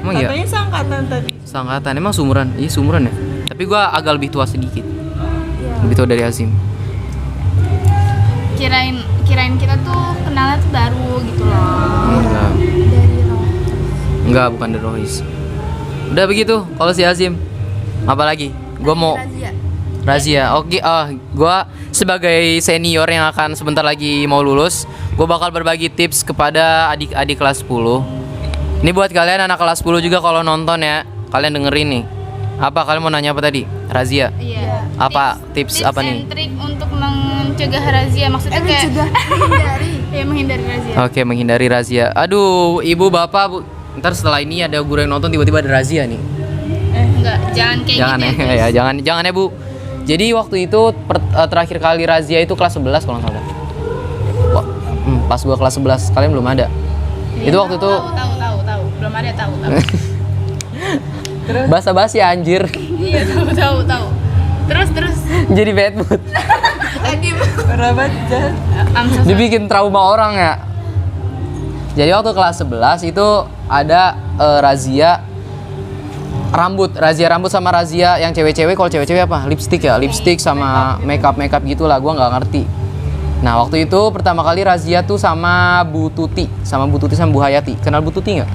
Emang iya? Katanya seangkatan tadi. Seangkatan, emang seumuran? Iya seumuran ya. Tapi gua agak lebih tua sedikit. Lebih tua dari Azim. Kirain kita tuh kenalnya tuh baru gitu loh. Enggak, bukan dari Rohis. Udah begitu. Kalau si Azim, apa lagi? Gua mau Razia. Oke, gua sebagai senior yang akan sebentar lagi mau lulus, gua bakal berbagi tips kepada adik-adik kelas 10. Ini buat kalian anak kelas 10 juga kalau nonton ya. Kalian dengerin nih. Apa kalian mau nanya apa tadi? Razia. Iya. Apa tips apa nih? Trik untuk mencegah razia, maksudnya kayak Menghindari. ya menghindari razia. Oke, menghindari razia. Aduh, ibu bapak, Bu. Ntar setelah ini ada guru yang nonton tiba-tiba ada razia nih. Enggak, jangan kayak Jangan gitu. ya, jangan ya, Bu. Jadi waktu itu terakhir kali razia itu kelas 11 kalau nggak salah. Wah, pas gua kelas 11, kalian belum ada. Itu waktu itu Tahu. Belum ada tahu. basa-basi anjir. Iya, tahu. Terus. Jadi bad mood. Parah banget, jahat. Dibikin trauma orang ya. Jadi waktu kelas 11 itu ada razia rambut, razia rambut sama razia yang cewek-cewek. Kalau cewek-cewek apa? Lipstick ya, lipstick sama makeup gitulah. Gua nggak ngerti. Nah waktu itu pertama kali razia tuh sama Bu Tuti sama Bu Hayati. Kenal Bu Tuti nggak?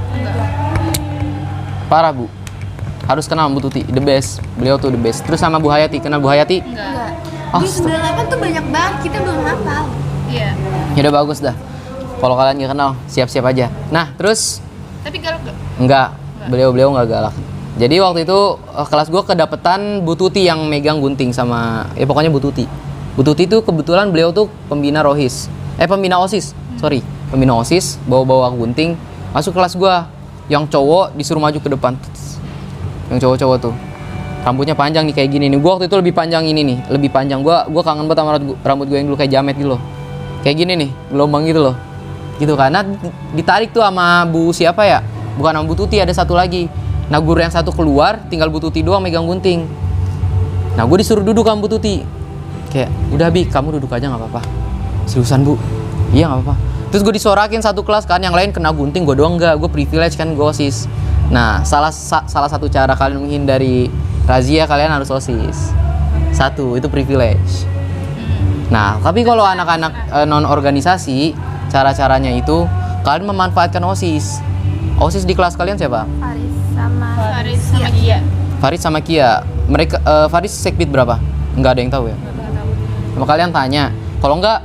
Parah Bu, harus kenal Bu Tuti, the best. Beliau tuh the best. Terus sama Bu Hayati, kenal Bu Hayati? Enggak. Oh, Di 98 tuh banyak banget, kita belum hafal. Iya. Ya udah bagus dah. Kalau kalian nggak kenal, siap-siap aja. Nah terus Tapi galak gak? enggak, beliau nggak galak. Jadi waktu itu kelas gue kedapetan Bu Tuti yang megang gunting sama, ya pokoknya Bu Tuti. Bu Tuti tuh kebetulan beliau tuh pembina OSIS, pembina OSIS, bawa gunting, masuk kelas gue. Yang cowok disuruh maju ke depan. Yang cowok-cowok tuh. Rambutnya panjang nih kayak gini nih. Gue waktu itu lebih panjang ini nih, lebih panjang. Gue kangen banget sama rambut gue yang dulu kayak jamet gitu loh. Kayak gini nih, gelombang gitu loh. Gitu karena ditarik tuh sama Bu siapa ya? Bukan sama Bu Tuti, ada satu lagi. Nah guru yang satu keluar, tinggal Bu Tuti doang megang gunting. Nah gue disuruh duduk sama Bu Tuti. Kayak, udah Bi, kamu duduk aja nggak apa-apa. Seriusan Bu? Iya nggak apa-apa. Terus gue disorakin satu kelas kan, yang lain kena gunting, gue doang enggak. Gue privilege kan, gue OSIS. Nah salah satu cara kalian menghindari razia, kalian harus OSIS. Satu, itu privilege. Nah tapi kalau anak-anak non organisasi, cara-caranya itu kalian memanfaatkan OSIS. OSIS di kelas kalian siapa? Faris sama Kia. Faris sama Kia. Mereka Faris sekbid berapa? Nggak ada yang tahu ya. Sama kalian tanya. Kalau nggak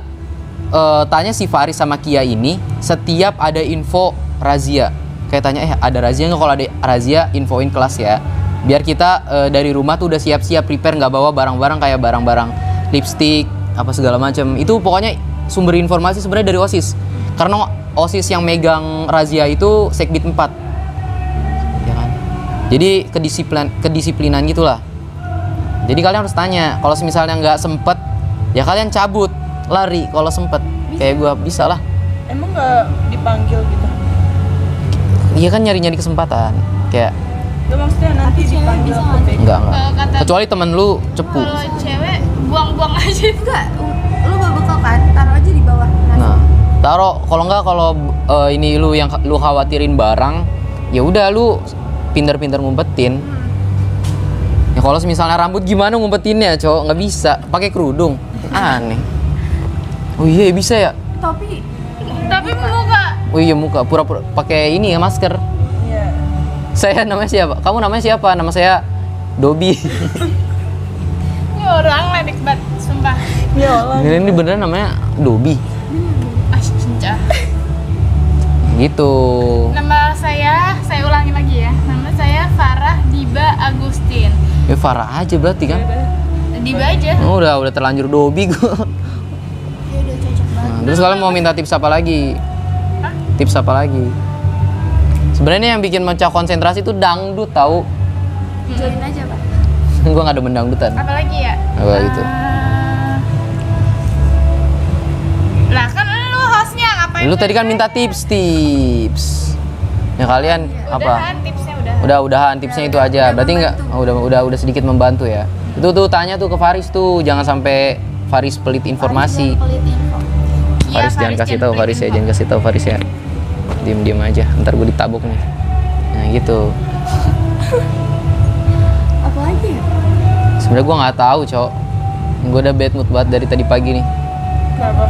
tanya si Faris sama Kia ini setiap ada info razia. Kayak tanya ada razia nggak? Kalau ada razia infoin kelas ya. Biar kita dari rumah tuh udah siap-siap prepare, nggak bawa barang-barang kayak barang-barang lipstick apa segala macam. Itu pokoknya sumber informasi sebenarnya dari OSIS. Karena OSIS yang megang razia itu sekbid 4. Ya kan? Jadi kedisiplinan gitulah. Jadi kalian harus tanya. Kalau misalnya nggak sempet, ya kalian cabut, lari kalau sempet. Kayak gue bisa lah. Emang nggak dipanggil gitu? Iya kan nyari-nyari kesempatan. Kayak Gak maksudnya nanti dipanggil apa? enggak. Kata Kecuali temen lu cepu. kalau cewek buang-buang aja. Enggak, lu bawa bekal kan, taruh aja di bawah. Nah, kalau ini lu yang lu khawatirin barang, ya udah lu pinter-pinter ngumpetin. Ya kalau misalnya rambut gimana ngumpetinnya, cowok nggak bisa, pakai kerudung, aneh. Oh iya bisa ya. Tapi muka. Oh iya muka, pura-pura pakai ini ya masker. Iya. Saya namanya siapa? Kamu namanya siapa? Nama saya Dobi. Ini orang ledek banget, sumpah. Ya Allah. Ini beneran namanya Dobi. Cincah. Gitu. Nama saya ulangi lagi ya. Nama saya Farah Diba Agustin. Ya Farah aja berarti kan? Diba aja. Oh, udah terlanjur Dobi gua. ya udah cocok banget. Nah, terus kalian mau minta tips apa lagi? Tips apa lagi? Sebenarnya yang bikin mecah konsentrasi itu dangdut tahu. Join aja, Pak. Gua nggak ada mendangdutan. Apalagi ya? Apa gitu? Lah kan lu hostnya ngapain? Lu tadi kan minta tips. Ya kalian apa? Udahan, tipsnya udah. Udahan tipsnya itu aja. Berarti nggak? Oh, udah sedikit membantu ya. Itu tuh tanya tuh ke Faris tuh, jangan sampai Faris pelit informasi. Pelit info. Iya, Faris jangan kasih tahu Faris ya, jangan kasih tahu Faris ya. Diem aja, ntar gue ditabuk nih. Nah gitu. Apa lagi ya? Sebenarnya gue nggak tahu, Cok. Gue udah bad mood banget dari tadi pagi nih. Kenapa?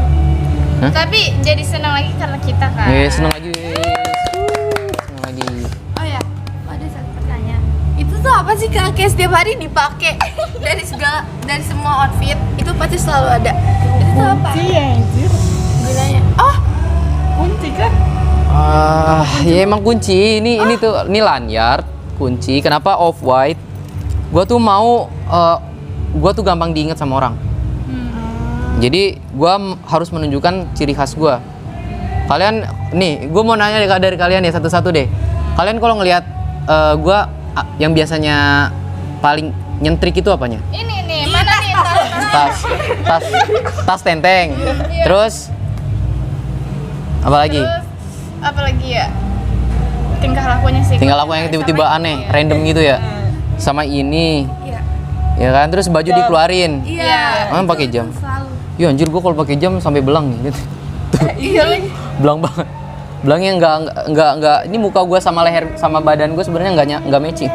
Tapi jadi senang lagi karena kita kan. Seneng lagi. Seneng lagi. Oh ya, ada satu pertanyaan. Itu tuh apa sih Kak? Kayak setiap hari dipakai dari semua outfit itu pasti selalu ada. Itu tuh apa? Iya, anjir. Gunanya. Oh, Kunci kan? Ya emang kunci. Ini tuh lanyard kunci. Kenapa off white? Gue tuh mau gue tuh gampang diinget sama orang. Jadi gue harus menunjukkan ciri khas gue. Kalian nih, gue mau nanya dari kalian ya satu-satu deh. Kalian kalau ngelihat gue yang biasanya paling nyentrik itu apanya? Ini nih, mana nih? Tas tenteng. Terus apa lagi? Terus apa lagi ya? Tingkah lakunya sih. Tinggal aku yang tiba-tiba Sama aneh, ini. random gitu ya. Sama ini. iya. Ya kan, terus baju dikeluarin. Iya. Emang pakai jam? Selalu. Ya anjir, gue kalau pakai jam sampai belang nih gitu. Iya lagi. Belang banget. Belangnya enggak ini muka gue sama leher sama badan gue sebenarnya enggak matching.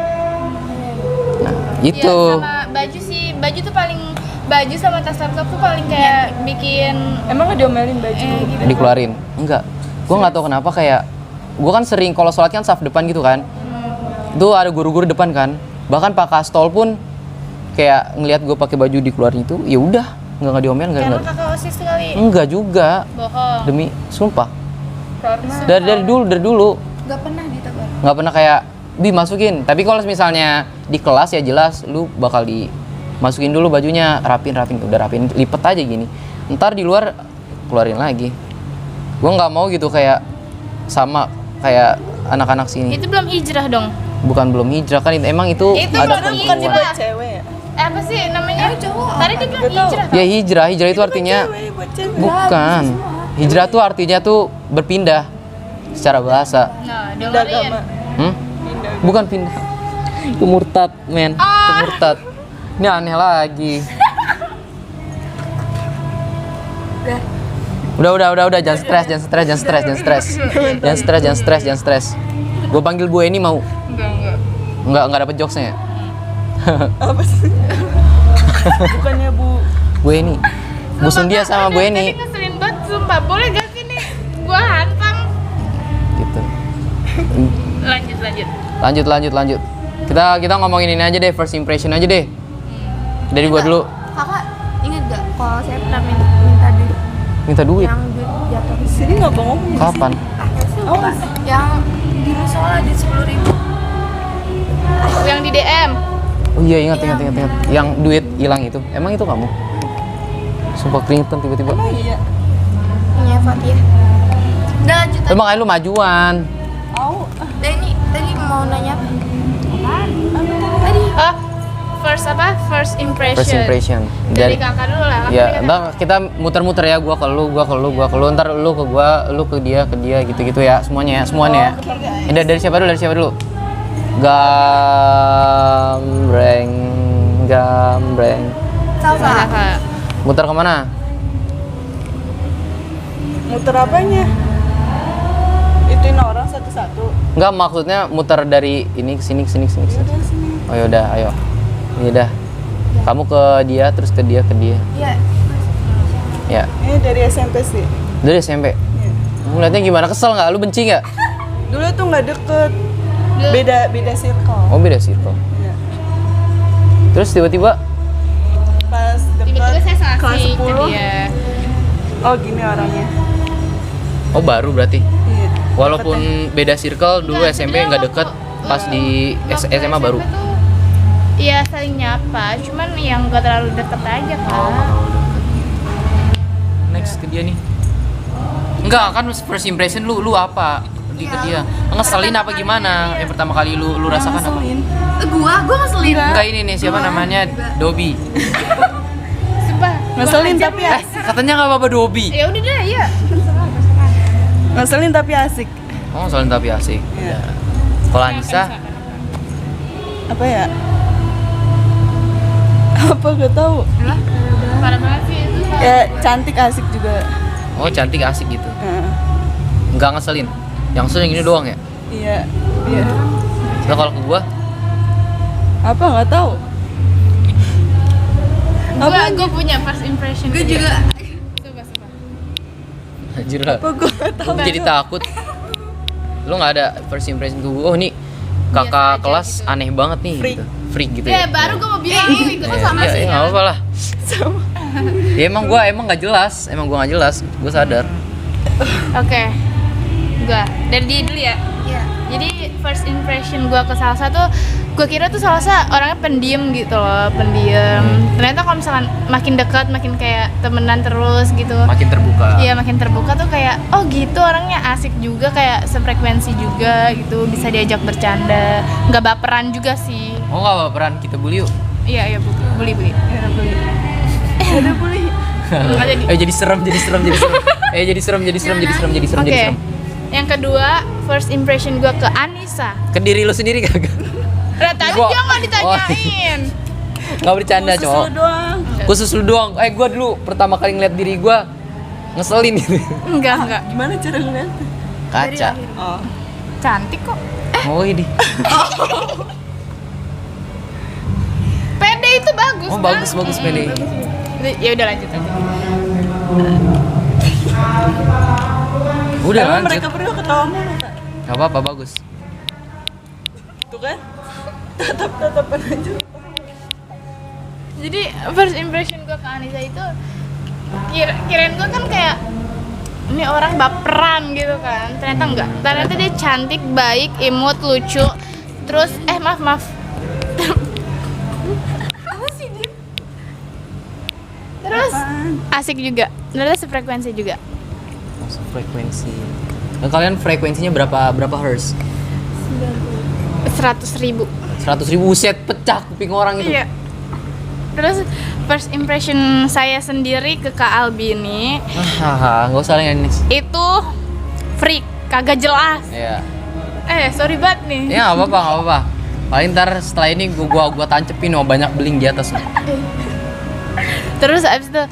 Itu. Ya, sama baju sih, baju tuh paling, baju sama tas laptop tuh paling kayak bikin Emang nggak diomelin baju? gitu. Dikeluarin. Enggak. Gua nggak tahu kenapa kayak gua kan sering kalau sholat kan saf depan gitu kan. Itu ada guru-guru depan kan. Bahkan Pak Kastol pun kayak ngelihat gua pakai baju dikeluarin itu, ya udah, nggak diomelin Karena enggak. kakak OSIS kali. Enggak juga. Bohong. Demi sumpah. Karena Dari dulu Gak pernah ditegur. nggak pernah kayak dimasukin. Tapi kalau misalnya di kelas ya jelas lu bakal dimasukin dulu bajunya, rapin, udah rapin, lipet aja gini. Ntar di luar keluarin lagi. Gua nggak mau gitu kayak sama kayak anak-anak sini. Itu belum hijrah dong. Bukan belum hijrah kan, emang itu Itu ada belum perempuan. hijrah. buat cewek ya? Apa sih namanya? Tadi dia bilang hijrah. Ya hijrah itu artinya Cewek buat cewek. bukan. Hijrah tuh artinya tuh berpindah secara bahasa. Nah, Pindah dengerin. agama. Bukan pindah. Itu murtad, men. Itu murtad. Ini aneh lagi. Udah, jangan stres. Gue panggil Bu Eni mau? Enggak dapet jokesnya ya? Apa sih? Bukannya Bu Eni. Bu Sundia sama Bu Eni. Tadi ngeselin banget, sumpah. Boleh gak sih nih? Gua hantam. Gitu. Lanjut. Lanjut. Kita ngomongin ini aja deh, first impression aja deh. Dari gua dulu. Kakak inget gak kalau saya pernah minta duit Minta duit. yang duit jatuh? sini nggak bohong. Kapan? Oh, yang di musola di 10.000. Yang di DM. Oh iya, ingat. Yang duit hilang itu. Emang itu kamu? Sumpah keringetan tiba-tiba. Oh iya. Iya, Fatia. Udah lanjut. Lu makanya lu majuan. Au. Tadi mau nanya apa? Oh, first impression. First impression. Dari kakak dulu lah. Kakak Ya, kan- ntar kita muter-muter ya, gua ke lu, ntar lu ke gua, lu ke dia, gitu-gitu ya, semuanya ya. Dari siapa dulu? Gambreng. Salsa. Kakak. Muter kemana? Muter apanya? Ituin orang satu-satu. Enggak, maksudnya muter dari ini ke sini. Udah sini. Oh yaudah, ayo. Ini dah. Kamu ke dia, terus ke dia. Iya. Ya, Ini dari SMP sih. dari SMP. Iya. Lu liatnya gimana? Kesel nggak? Lu benci nggak? Dulu tuh nggak deket. Beda circle. Oh beda circle. Iya. Terus tiba-tiba Pas Tiba-tiba deket saya kelas kasih ke 10. dia. Oh gini orangnya. oh baru berarti. Iya. Walaupun beda circle dulu SMP nggak deket, pas di SMA baru. tuh, Iya saling nyapa, cuman yang gak terlalu deket aja kan. Next ke dia nih. Enggak kan first impression lu apa? Ke dia. Ngeselin apa gimana? Yang pertama kali lu rasakan apa? Gua ngeselin. Enggak ini nih siapa namanya? Dobi. Sumpah. Ngeselin tapi asik. Katanya nggak apa-apa Dobi. Ya udah deh, ya. Ngeselin tapi asik. Oh, ngeselin tapi asik. Iya. Kalau Anissa, Apa ya? Apa gak tahu. Parah banget sih itu. Ya cantik asik juga. oh cantik asik gitu. Heeh. Enggak ngeselin. Yang ngeselin yang gini doang ya. Iya. Iya. Nah kalau ke gua, Apa nggak tahu? Gue punya first impression. Gue juga. Sumpah. anjir lah. Apa gue nggak tahu? Gua jadi takut. Lu nggak ada first impression ke gua. Oh nih kakak Biasa aja kelas gitu. aneh banget nih. Freak. Gitu. Freak gitu Ya ya. baru gue mau bilang ikutnya sama ya, sih. ya, nggak apa-apa lah. Sama. Ya emang gua nggak jelas. Gua nggak jelas. Gua sadar. Oke. Gue dari dia dulu ya. Iya. Jadi first impression gue ke Salsa tuh, gue kira tuh Salsa orangnya pendiam gitu loh, pendiam. Ternyata kalau misalkan makin dekat, makin kayak temenan terus gitu. Makin terbuka. Iya makin terbuka tuh kayak, oh gitu orangnya asik juga, kayak sefrekuensi juga gitu, bisa diajak bercanda, nggak baperan juga sih. Oh nggak baperan, kita bully yuk. Iya bully. Ada bully. Ada bully. Nggak jadi. Jadi serem. Jadi serem. Oke. Yang kedua, first impression gue ke Anissa. Ke diri lu sendiri kagak? Udah tadi Gua- dia nggak ditanyain. Nggak bercanda Khusus cowok. lu doang. Khusus lu doang. Gua dulu pertama kali ngeliat diri gua ngeselin gitu. Enggak. Gimana cara ngeliat? Kaca. Oh. Cantik kok. Oh ini. bagus Oh, kan? bagus Meli. Ya udah lanjut aja. Udah Emang lanjut. mereka berdua ketawa mulu, Kak. Gak apa-apa, bagus. Tuh kan? Tatap-tatapan aja. Jadi first impression gue ke Anissa itu kirain gue kan kayak ini orang baperan gitu kan, ternyata enggak. Ternyata dia cantik, baik, imut, lucu. Terus maaf apa sih dia? Terus asik juga, ternyata sefrekuensi juga. Masuk frekuensi. Nah, kalian frekuensinya berapa hertz? 100.000. 100.000, set pecah kuping orang itu. Iya. Terus first impression saya sendiri ke Kak Albi ini Hahaha, nggak usah lagi Nis. itu freak, kagak jelas. Iya. Sorry banget nih. Ya nggak apa-apa. Paling ntar setelah ini gua tancepin banyak beling di atas. Terus abis itu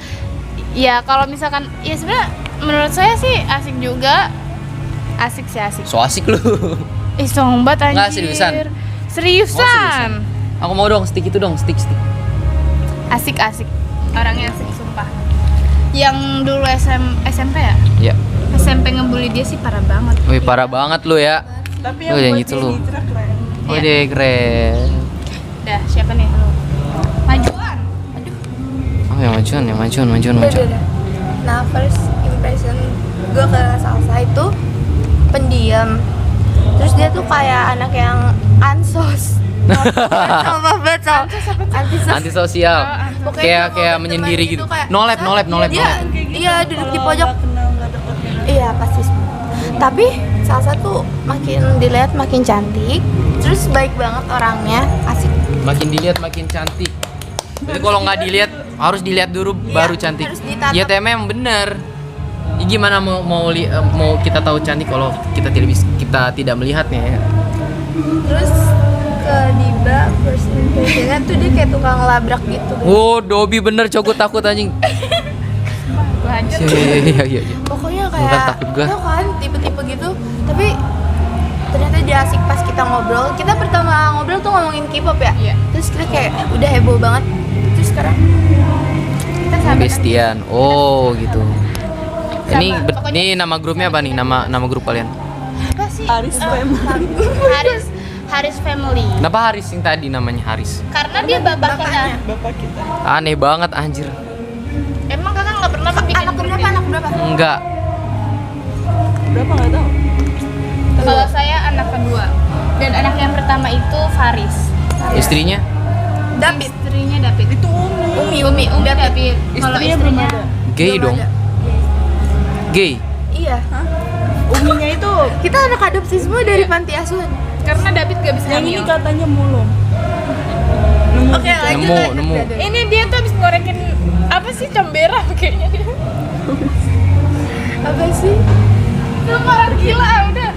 ya kalau misalkan ya sebenarnya menurut saya sih asik juga. Asik. So asik lu. Sombong banget anjir. Nggak, seriusan? Seriusan. Aku mau dong stick itu dong, stick. Asik. Orangnya asik sumpah. Yang dulu SMP ya? Iya. SMP ngebully dia sih parah banget. Wih, parah banget lu ya. Tapi Oh, yang buat gitu dia lu. Nitra keren. Oh, deh keren. Dah, siapa nih lu? Majuan. Oh, yang majuan. Udah. Nah, first impression gue ke Salsa itu pendiam. Terus dia tuh kayak anak yang ansos. Sama betul. Antisosial. Pokoknya Kayak dia menyendiri berteman gitu. kayak- No lab. Iya, duduk di pojok. Nggak kenal, nggak dekat. Iya, pasti. Tapi Salsa tuh makin dilihat makin cantik. Terus baik banget orangnya, asik. Makin dilihat makin cantik. Jadi kalau nggak dilihat harus dilihat dulu baru cantik. harus ditatap. Ya tema yang bener. Ya, gimana mau kita tahu cantik kalau kita tidak melihatnya ya. Terus ke Diba first impressionnya tuh dia kayak tukang labrak gitu. Oh, Dobi bener cowok takut anjing. Lanjut. Iya. Pokoknya Bukan kayak takut gua. tau kan tipe-tipe gitu. Tapi ternyata dia asik pas kita ngobrol. Kita pertama ngobrol tuh ngomongin K-pop ya. Iya. Terus kita kayak udah heboh banget. Terus sekarang kita sahabatan. Bestian. Oh, gitu. Ini Pokoknya- ini nama grupnya apa nih? Nama grup kalian? Apa sih? Aris Family. Haris Family. Kenapa Haris yang tadi namanya Haris? Karena dia bapaknya. Bapak kita. Aneh banget anjir. Emang kakak nggak pernah bikin Anak grup berapa? ini? Anak berapa? Enggak. Berapa nggak tahu. Kalau saya anak kedua dan anak yang pertama itu Faris. Istrinya? David. Istrinya David. Itu Umi. Umi David. Kalau Istrinya belum istrinya ada. Gay Belum dong. ada. Gay. Iya. Uminya itu Kita anak adopsi semua dari panti asuhan. karena David gak bisa yang ini hamil. katanya mulung. Nemu Oke, gitu. lanjut. Nemu. Ini dia tuh habis ngorekin apa sih Canberra kayaknya dia. Apa sih? Lu parah gila udah.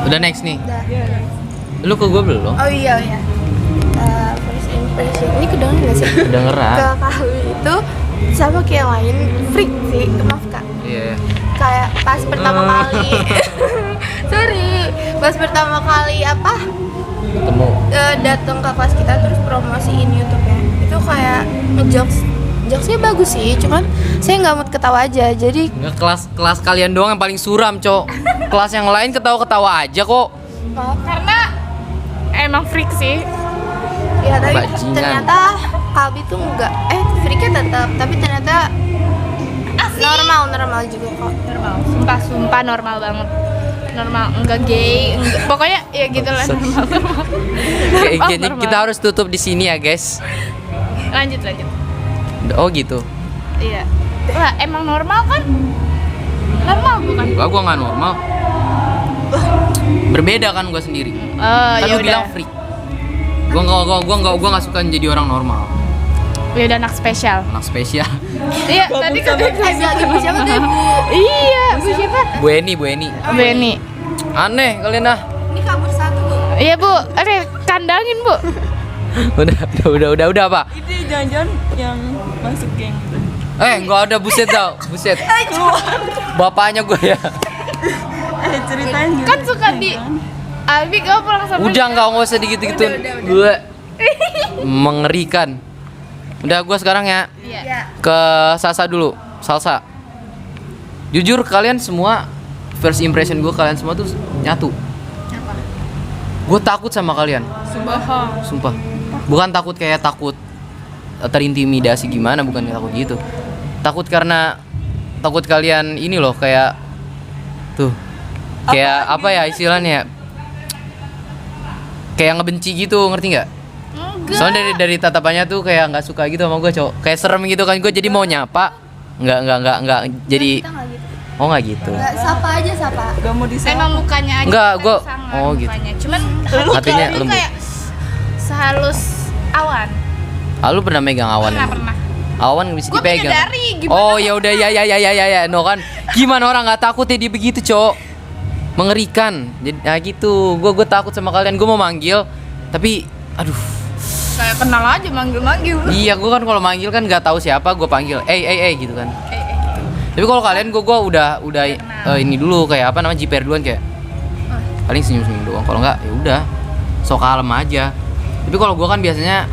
Udah next nih. Udah. Lu ke gue belum? Oh iya. First impression. Ini kedengeran nggak sih? Kedengeran. Ke Kahwi itu sama kayak yang lain freak sih. Maaf Kak. Iya. Kayak pas pertama kali. Sorry. Pas pertama kali apa? Ketemu. Datang ke kelas kita terus promosiin YouTube-nya. Itu kayak jokesnya bagus sih, cuman saya nggak mood ketawa aja. Jadi Nggak, kelas kalian doang yang paling suram, Cok. Kelas yang lain ketawa-ketawa aja kok. maaf. Karena emang freak sih. Ya tapi Bajingan. ternyata Kalbi tuh enggak freaknya tetap, tapi ternyata normal juga kok. Normal. Sumpah normal banget. Normal, enggak gay, enggak. Pokoknya ya gitulah normal. Kayak Normal, gini, normal. kita harus tutup di sini ya, guys. Lanjut. Oh gitu. Iya. Wah, emang normal kan? Normal bukan? Enggak, gua nggak normal. Berbeda kan gua sendiri. Kan Ya lu bilang freak. Gua nggak suka jadi orang normal. Ya udah anak spesial. Anak spesial. Iya, tadi kan Ibu siapa tuh ibu? Iya, Bu siapa? Bu Eni. Beni. Aneh kalian ah. Ini kabur satu bu. Iya, Bu. Oke, kandangin, Bu. Udah apa? Itu jangan-jangan yang masuk geng. Nggak ada buset tau. Buset. Bapaknya gue ya. Ceritain gitu. Kan suka di Albi kau pulang sama Udah nggak usah gitu-gitu. Gue. Mengerikan. Udah gua sekarang ya. Iya. Ke Salsa dulu. Salsa. Jujur kalian semua first impression gue kalian semua tuh nyatu. Apa? Gue takut sama kalian. Bohong. Sumpah. Bukan takut kayak takut terintimidasi gimana, bukan takut gitu. Takut karena takut kalian ini loh kayak tuh. Kayak apa ya istilahnya? Kayak ngebenci gitu, ngerti nggak? Enggak. Soalnya dari tatapannya tuh kayak nggak suka gitu sama gue, cowok. Kayak serem gitu kan, gue jadi mau nyapa. Nggak. Jadi Kita nggak gitu. oh nggak gitu. Nggak, sapa aja sapa. Gak mau disapa. Emang mukanya aja. Enggak, kita gua- sangar oh, gitu. mukanya. Cuman Hatinya ini lembut. kayak sehalus awan. Lu pernah megang awan? Pernah. Awan bisa Gua dipegang. bidadari, gimana? Oh ya udah ya. No kan. Gimana orang nggak takut ya dia begitu, Cok? Mengerikan. Jadi gitu. Gue takut sama kalian. Gue mau manggil tapi aduh. Kayak kenal aja manggil-manggil. Iya, gue kan kalau manggil kan nggak tahu siapa, gue panggil. Gitu kan. Tapi kalau kalian gue udah ini dulu kayak apa namanya jiper duluan kayak paling senyum doang. Kalau nggak ya udah sok kalem aja. Tapi kalau gue kan biasanya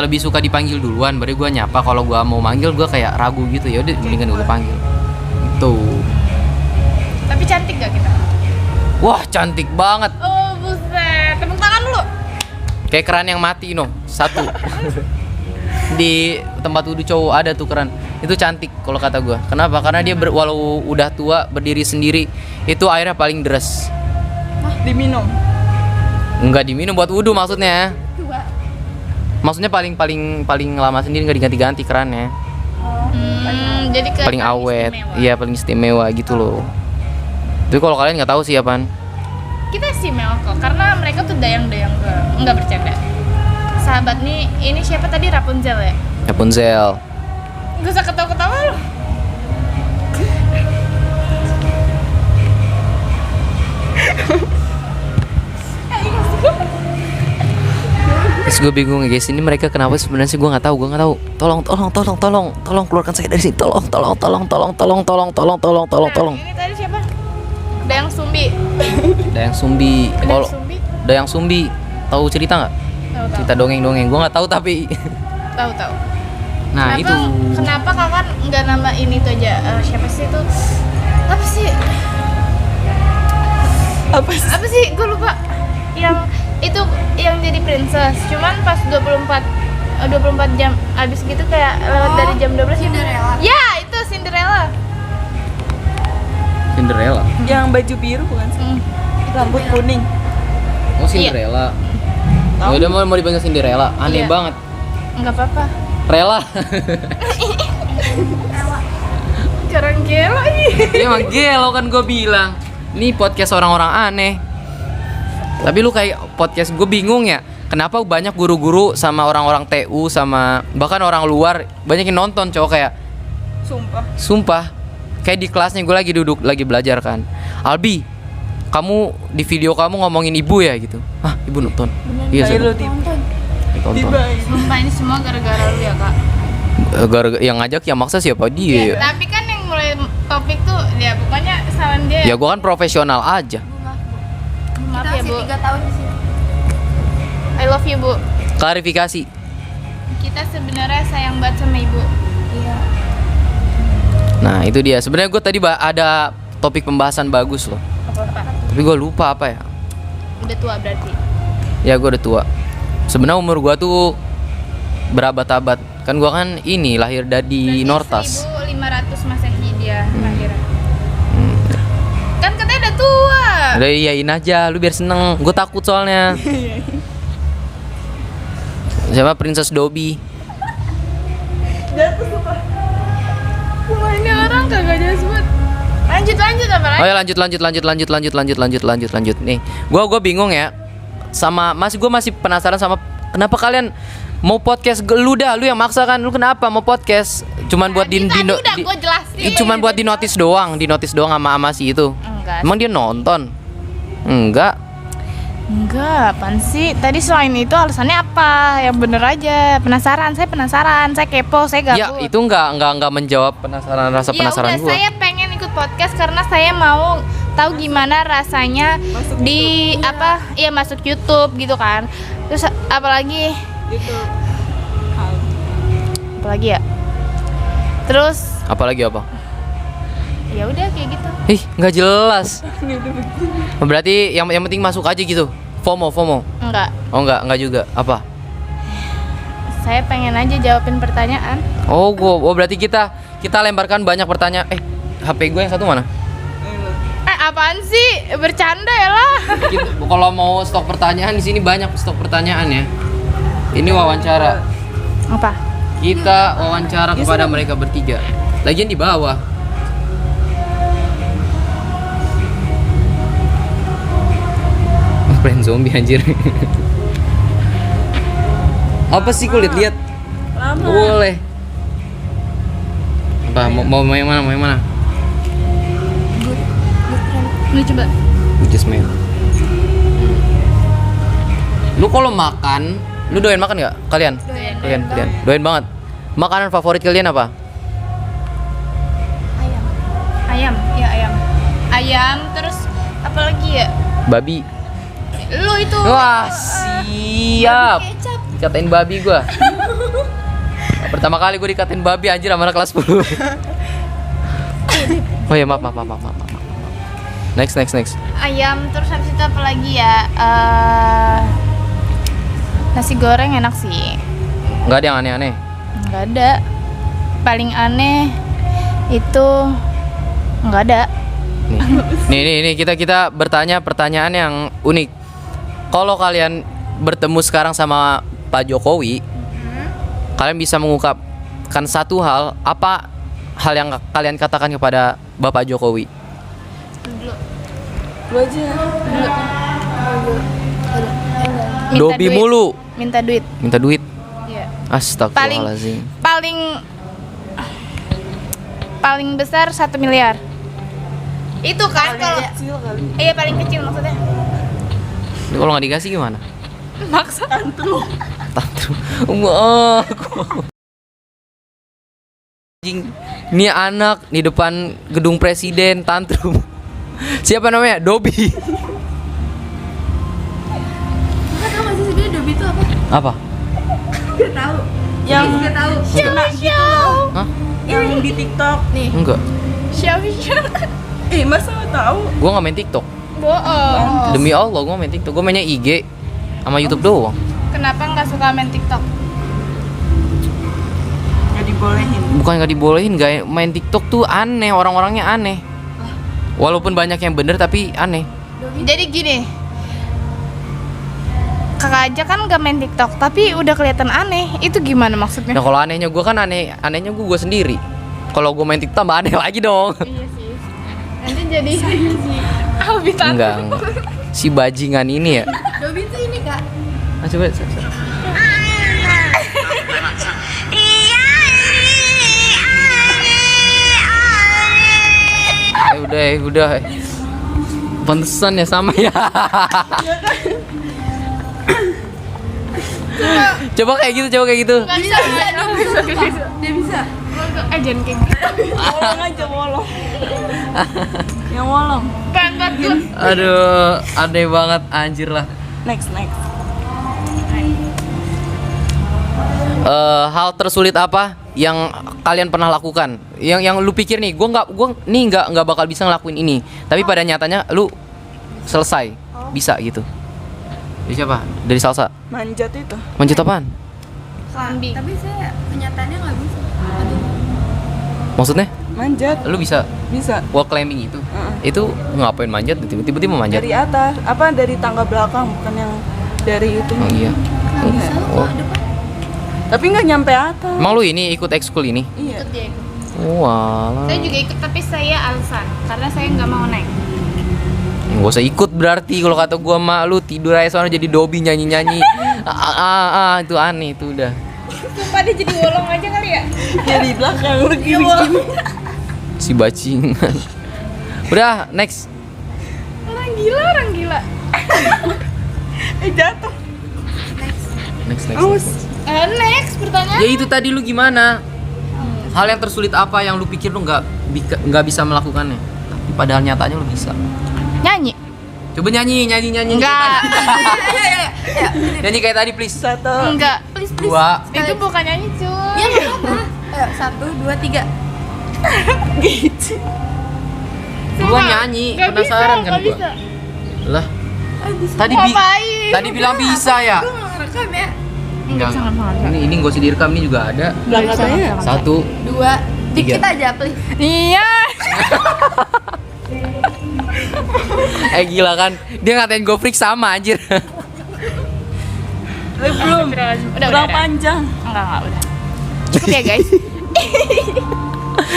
lebih suka dipanggil duluan, baru gue nyapa. Kalau gue mau manggil gue kayak ragu gitu, ya udah mendingan gue panggil. Tuh. Tapi cantik gak kita? Wah cantik banget. Oh buset, tepuk tangan dulu. Kayak keran yang mati satu. Di tempat wudhu cowok ada tuh keran. Itu cantik kalau kata gue. Kenapa? Karena dia walau udah tua berdiri sendiri, itu airnya paling deres. Diminum. Enggak diminum buat wudhu maksudnya. Maksudnya paling lama sendiri, nggak diganti-ganti kerannya. Jadi kayak Paling awet. istimewa. Iya paling istimewa gitu loh. Tapi kalau kalian nggak tahu sih apaan. Kita istimewa kok, karena mereka tuh dayang-dayang nggak bercanda. Sahabat nih, ini siapa tadi, Rapunzel ya? Rapunzel. Gak usah ketawa-ketawa lu. Terus gue bingung ya guys, ini mereka kenapa sebenarnya sih gue nggak tahu. Tolong keluarkan saya dari sini. Tolong. Ini tadi siapa? Dayang Sumbi. Dayang Sumbi. Dayang Sumbi. Dayang Sumbi. Tahu cerita nggak? Tahu. Cerita dongeng. Gue nggak tahu tapi. Tahu. Nah itu. Kenapa kakak nggak nama ini tuh aja? Siapa sih itu? Apa sih? Apa sih? Gue lupa. Yang itu yang jadi princess. Cuman pas 24 jam abis gitu kayak lewat dari jam 12. Cinderella. Ya, itu Cinderella. Cinderella. Yang baju biru bukan sih? Rambut kuning. Oh Cinderella. Ya udah mau dipanggil Cinderella. Aneh Iya. banget. Enggak apa-apa. Rela. Jarang gelo nih. Dia emang gelo kan gue bilang. Ini podcast orang-orang aneh. Tapi lu kayak podcast gue bingung ya. Kenapa banyak guru-guru sama orang-orang TU sama bahkan orang luar banyak yang nonton cowok kayak Sumpah. Kayak di kelasnya gue lagi duduk lagi belajar kan. Albi, kamu di video kamu ngomongin ibu ya gitu. Hah, ibu nonton. Iya, Kayak lu saya nonton. nonton. Dibaik. Sumpah ini semua gara-gara lu ya, Kak. Gara-gara yang ngajak yang maksa siapa dia? Tapi kan yang mulai topik tuh ya pokoknya saran dia. Ya gue kan profesional aja. Maaf Kita ya, masih Bu. 3 tahun di sini. I love you, Bu. Klarifikasi. Kita sebenarnya sayang banget sama Ibu. Iya. Nah itu dia. Sebenarnya gue tadi ada topik pembahasan bagus loh. Apa? Tapi gue lupa apa ya. Udah tua berarti. Ya gue udah tua. Sebenarnya umur gue tuh berabad-abad. Kan gue kan ini lahir dari Nortas. 1500 Masehi dia lahir. Kan katanya udah tua. Udah iyain aja, lu biar seneng. Gue takut soalnya. Siapa Princess Dobby? Wah, ini orang kagak jelas banget. Lanjut apa lagi? Oh ya lanjut. Nih, gue bingung ya. Sama gue masih penasaran sama kenapa kalian mau podcast. Lu yang maksa kan. Lu kenapa mau podcast? Cuman buat Tadi udah gua jelasin. cuman buat di notice doang sama si itu. Enggak. Emang dia nonton? Enggak. Enggak, apaan sih? Tadi selain itu alasannya apa? Yang bener aja. Saya penasaran, saya kepo, saya Ya gabut. itu enggak menjawab rasa Ya penasaran udah, gue. saya pengen ikut podcast karena saya mau tahu gimana rasanya Masuk di YouTube, apa iya masuk YouTube gitu kan. Terus apalagi Gitu. ya? Terus Apalagi apa? ya udah kayak gitu. Ih, nggak jelas. Berarti yang penting masuk aja gitu. FOMO. Enggak. Oh enggak juga. Apa? Saya pengen aja jawabin pertanyaan. Oh, berarti kita lemparkan banyak pertanyaan. HP gue yang satu mana? Apaan sih? Bercanda ya lah. Kalau mau stok pertanyaan di sini banyak stok pertanyaan ya. Ini wawancara. Apa? Kita wawancara kepada mereka bertiga. Lagian di bawah. Friend zombie anjir. Apa sih kulit lihat? Lama. Boleh. Apa mau yang mana? Lu coba. Just man. Lu kalau makan, lu doyan makan nggak? Kalian? Doyan. Doyan banget. Makanan favorit kalian apa? Ayam. Ayam terus apa lagi ya? Babi. Lu itu. Wah, siap. Kecap. Dikatain babi gua. Pertama kali gua dikatain babi anjir sama anak kelas 10. Oh ya, maaf. Next. Ayam terus habis itu apa lagi ya? Nasi goreng enak sih. Nggak ada yang aneh-aneh. Nggak ada. Paling aneh itu nggak ada. Nih kita bertanya pertanyaan yang unik. Kalau kalian bertemu sekarang sama Pak Jokowi, kalian bisa mengungkapkan satu hal, apa hal yang kalian katakan kepada Bapak Jokowi? Lu aja. Dobi mulu. Minta duit. Minta duit. Iya. Astagfirullahaladzim. Paling besar 1 miliar. Itu kan kalau Kecil kali. iya paling kecil maksudnya. Ini kalau nggak dikasih gimana? Maksa. Tantrum. Anjing. Ini anak di depan gedung presiden tantrum. Siapa namanya? Dobi. Nggak tahu masih sebenarnya Dobi itu apa? Apa? Nggak tahu. Yang Nggak tahu. kena gitu. Hah? Yang di TikTok. Nih. Enggak. Siapa? Masa nggak tahu? Gua nggak main TikTok. Bohong. Demi Allah, gua nggak main TikTok. Gua mainnya IG sama YouTube doang. Kenapa nggak suka main TikTok? Nggak dibolehin. Bukan nggak dibolehin, nggak main TikTok tuh aneh, orang-orangnya aneh. Walaupun banyak yang bener tapi aneh. Jadi gini, kakak aja kan nggak main TikTok, tapi udah kelihatan aneh. Itu gimana maksudnya? Nah kalau anehnya gue kan anehnya gue sendiri. Kalau gue main TikTok tambah aneh lagi dong. Iya sih. Nanti jadi Albi tantrum. Enggak. Si bajingan ini ya. Dobi itu ini kak. Coba. Udah. Pantesan ya sama ya. Coba kayak gitu. Nggak bisa. Dia bisa. Jangan kayak gitu. Wolong aja wolong. Yang wolong. Banget tuh. Aduh, aneh banget anjir lah. Next. Hal tersulit apa yang kalian pernah lakukan? Yang lu pikir nih, gua nggak bakal bisa ngelakuin ini. Tapi pada nyatanya lu selesai, bisa gitu. Dari siapa? Dari Salsa. Manjat itu. Manjat apaan? Kambing. Tapi saya kenyataannya nggak bisa. Maksudnya? Manjat. Lu bisa Bisa. wall climbing itu? Itu ngapain manjat? Tiba-tiba manjat? Dari atas. Apa dari tangga belakang, bukan yang dari itu. Oh iya. Oh. Tapi nggak nyampe atas. Emang lu ini ikut ekskul ini? Iya. Ikut dia ikut. Walah. Saya juga ikut, tapi saya alasan karena saya nggak mau naik. Gak usah ikut berarti kalau kata gua mah lu tidur aja soalnya jadi Dobi nyanyi itu aneh itu udah. Sumpah dia jadi wolong aja kali ya. Dari belakang lu gini. Si bajingan. Udah next. Orang gila. Jatuh. Next. Next pertanyaan. Ya itu tadi lu gimana? Hal yang tersulit apa yang lu pikir lu nggak bisa melakukannya? Tapi padahal nyatanya lu bisa. Nyanyi. Coba nyanyi. Enggak. Nyanyi kayak tadi please. Satu. Enggak. Please. Dua. Itu bukan nyanyi, cuy. Ya nggak apa-apa. Ayo, 1, 2, 3. Gitu. Gua nyanyi, Nggak penasaran bisa, kan nggak gua. bisa. Lah, tadi Ngapain? tadi bilang bisa ya. Gue nggak ngerekam ya. Enggak. Ini nggak usah direkam, ini juga ada. Lah katanya. 1. 2. Dikit Tiga. aja, please. Iya. Gila kan, dia ngatain gue freak sama anjir. Belum. Kurang panjang. Enggak, udah. Cukup ya, guys.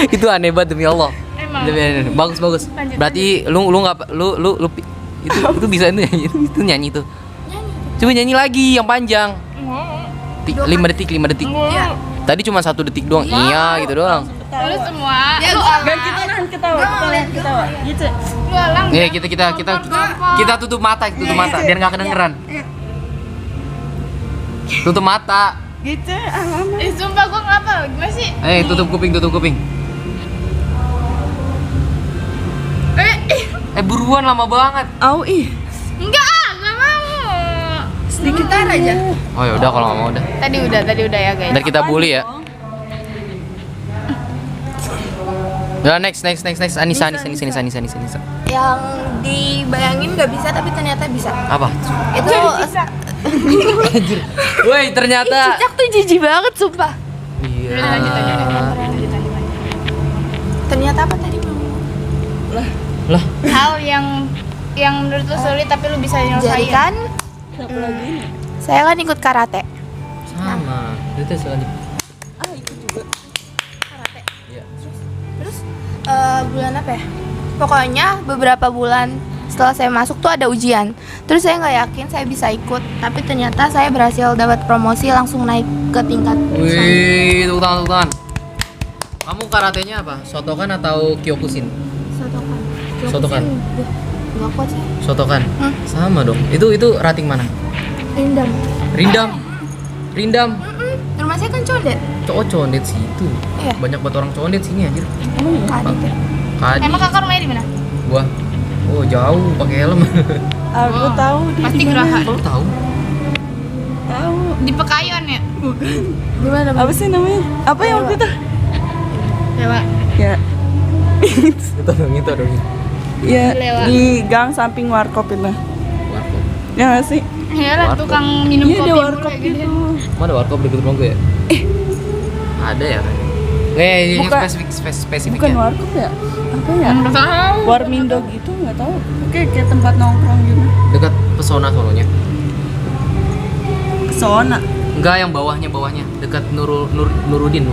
Itu aneh banget demi Allah. Emang. Bagus. Lanjut, Berarti lu nggak itu bisa itu nyanyi tuh. Coba nyanyi lagi yang panjang. 5 detik. Iya. Tadi cuma 1 detik doang. Iya gitu doang. Lu semua. Ya, Lu gua- Gak kita nahan ketawa, kita lihat ketawa. Gitu. Lu alang. Nih kita tutup mata biar nggak kedengeran. Tutup mata. Gitu, lama. Sumpah gua nggak apa. Gimana sih? Tutup kuping. Buruan lama banget. Au ih. Enggak mau. Sedikit aja. Oh ya udah kalau nggak mau udah. Tadi udah ya, guys. Ntar kita bully ya. Ya next. Anissa. Yang dibayangin nggak bisa tapi ternyata bisa. Apa? Itu Anjir. Woi, ternyata. cicak tuh jijik banget sumpah. Iya. Lanjut. Ternyata apa tadi mau? Lah, Hal yang menurut lu sulit tapi lu bisa Jadi nyelesain. kan saya kan ikut karate. sama. Itu selanjutnya. Terus bulan apa ya? Pokoknya beberapa bulan setelah saya masuk tuh ada ujian. Terus saya nggak yakin saya bisa ikut, tapi ternyata saya berhasil dapat promosi langsung naik ke tingkat. Wih, tepuk tangan. Kamu karatenya apa? Shotokan atau Kyokushin? Sotokan. Shotokan. Nggak kuat sih. Shotokan. Sama dong. Itu rating mana? Rindam. Rindam. Rumah saya kan condet. Cowok condet situ. Iya. Banyak banget orang condet sini anjir. Kadit ya. Kadi. Emang kakak rumahnya di mana? Gua. Oh, jauh pakai helm. Aku tahu di Pasti mana. Geraha. Lu tahu? Tahu. Di Pekayon ya? Gimana? Apa sih namanya? Apa yang waktu itu? Dewa. Ya. Itu dong. Ya, Lewat. di gang samping warkop itu. Warkop. Ya nggak sih? Ya lah Warkop. tukang minum Iya, kopi ada mulu warkop kayak gitu. Mana warkop deket rumah gue ya? Ada ya? Yang Bukan- spesifik Bukan ya? warkop ya? Apa ya? Nggak tahu. Warmindo gitu, nggak tahu. Kayak tempat nongkrong gitu. Dekat pesona sononya. Kesona. Enggak, yang bawahnya dekat Nurudin.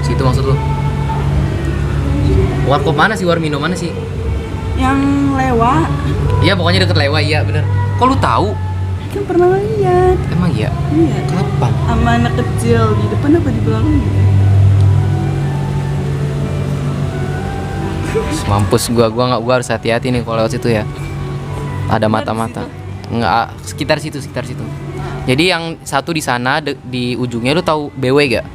Situ maksud lu. Warkop mana sih? Warmindo mana sih? Yang lewat. Iya, pokoknya deket Lewa, iya bener. Kok lu tahu? Kan pernah lihat. Emang iya? Iya. Kapan? Sama anak kecil di depan apa di belakang gitu. Mampus gua harus hati-hati nih kalau lewat situ ya. Ada mata-mata. Enggak, sekitar situ. Jadi yang satu di sana di ujungnya lu tahu BW gak?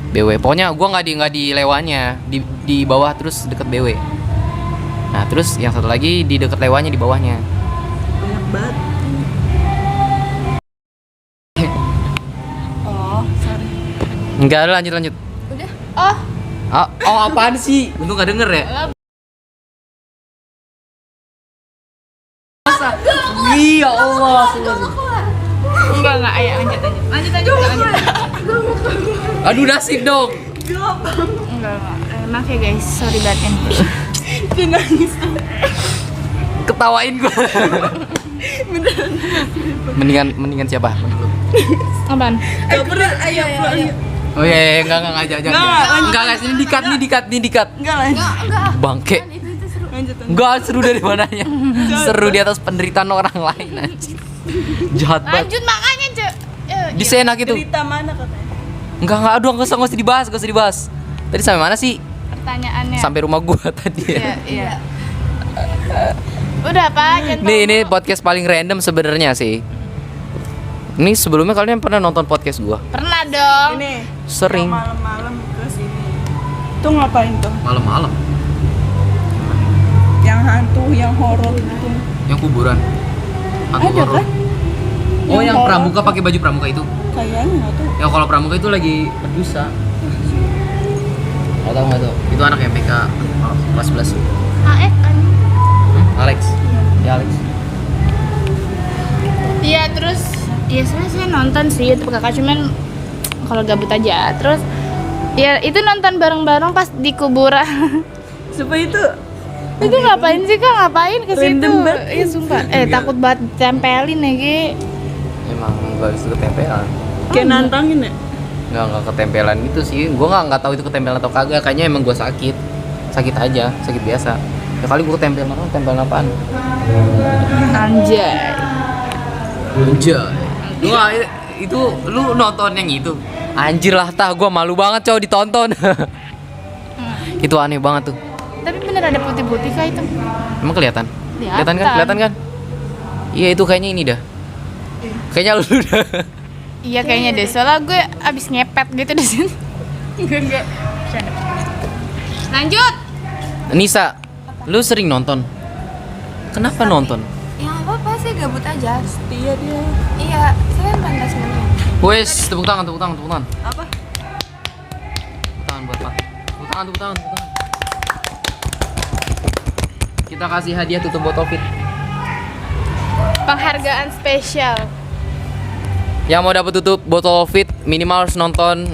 BW. Pokoknya gua nggak di lewanya, di bawah terus deket BW. Nah, terus yang satu lagi di deket lewanya di bawahnya. Banyak banget. Oh, sorry. Enggak, lanjut. Udah. Oh, Apaan sih? Untung gak denger ya. Iya Allah. enggak, ayo lanjut. Aduh, nasib dong. Enggak. Maaf ya guys, sorry banget ya. Dia nangis. Ketawain gua. Mendingan siapa? Apaan? Gak pernah, ayo. Oh iya, enggak jangan. Enggak, sini dikat. Enggak lanjut. Bangke. Lanjut. Enggak seru dari mananya. Seru di atas penderitaan orang lain anjir. Jahat banget. Lanjut makanya, Cek. Di sena gitu. Cerita mana katanya? Enggak, aduh enggak usah dibahas. Tadi sampai mana sih? Pertanyaannya. Sampai rumah gua tadi ya. Iya. Udah apa? Ini podcast paling random sebenarnya sih. Ini sebelumnya kalian pernah nonton podcast gua? Pernah dong. Ini. Sering. Malam-malam ke sini. Tuh ngapain tuh? Malam-malam. Yang hantu yang horor gitu. Yang kuburan. Hantu Ada horor. kan? Oh, yang horor. pramuka pakai baju pramuka itu. Kayaknya nggak tahu. Ya kalau pramuka itu lagi berdosa. Tahu nggak tuh? Itu anak MPK kelas 11. AF kan. Alex. Ya Alex. Iya, terus ya sebenarnya saya nonton sih YouTube kakak, cuman kalau gabut aja. Terus ya itu nonton bareng-bareng pas di kuburan. Supaya itu Itu ngapain sih kak? Ngapain ke situ? Random banget. Iya sumpah. Takut banget tempelin ya Gi. Emang nggak bisa ketempelan. kayak nantangin ya. Nggak ketempelan gitu sih. Gue nggak tahu itu ketempelan atau kagak. Kayaknya emang gue sakit aja, sakit biasa. Ya kali gue ketempelan apaan? Anjay. Lu itu lu nonton yang itu. Anjir lah tah, gue malu banget cowok ditonton. Itu aneh banget tuh. Tapi bener ada putih-putih kak itu. Emang kelihatan? Kelihatan. Kelihatan kan? Iya itu kayaknya ini dah. Kayaknya lu dah. Iya kayaknya deh, soalnya gue abis ngepet gitu di sini. Enggak. Bercanda. Lanjut. Nisa, lu sering nonton? Kenapa nonton? Ya nggak apa-apa sih, gabut aja. Iya dia. Iya, saya bangga sebenarnya. Wes, tepuk tangan. Apa? Tepuk tangan buat Pak. Tepuk tangan. Kita kasih hadiah tutup botol fit. Penghargaan spesial. Yang mau dapat tutup botol fit minimal harus nonton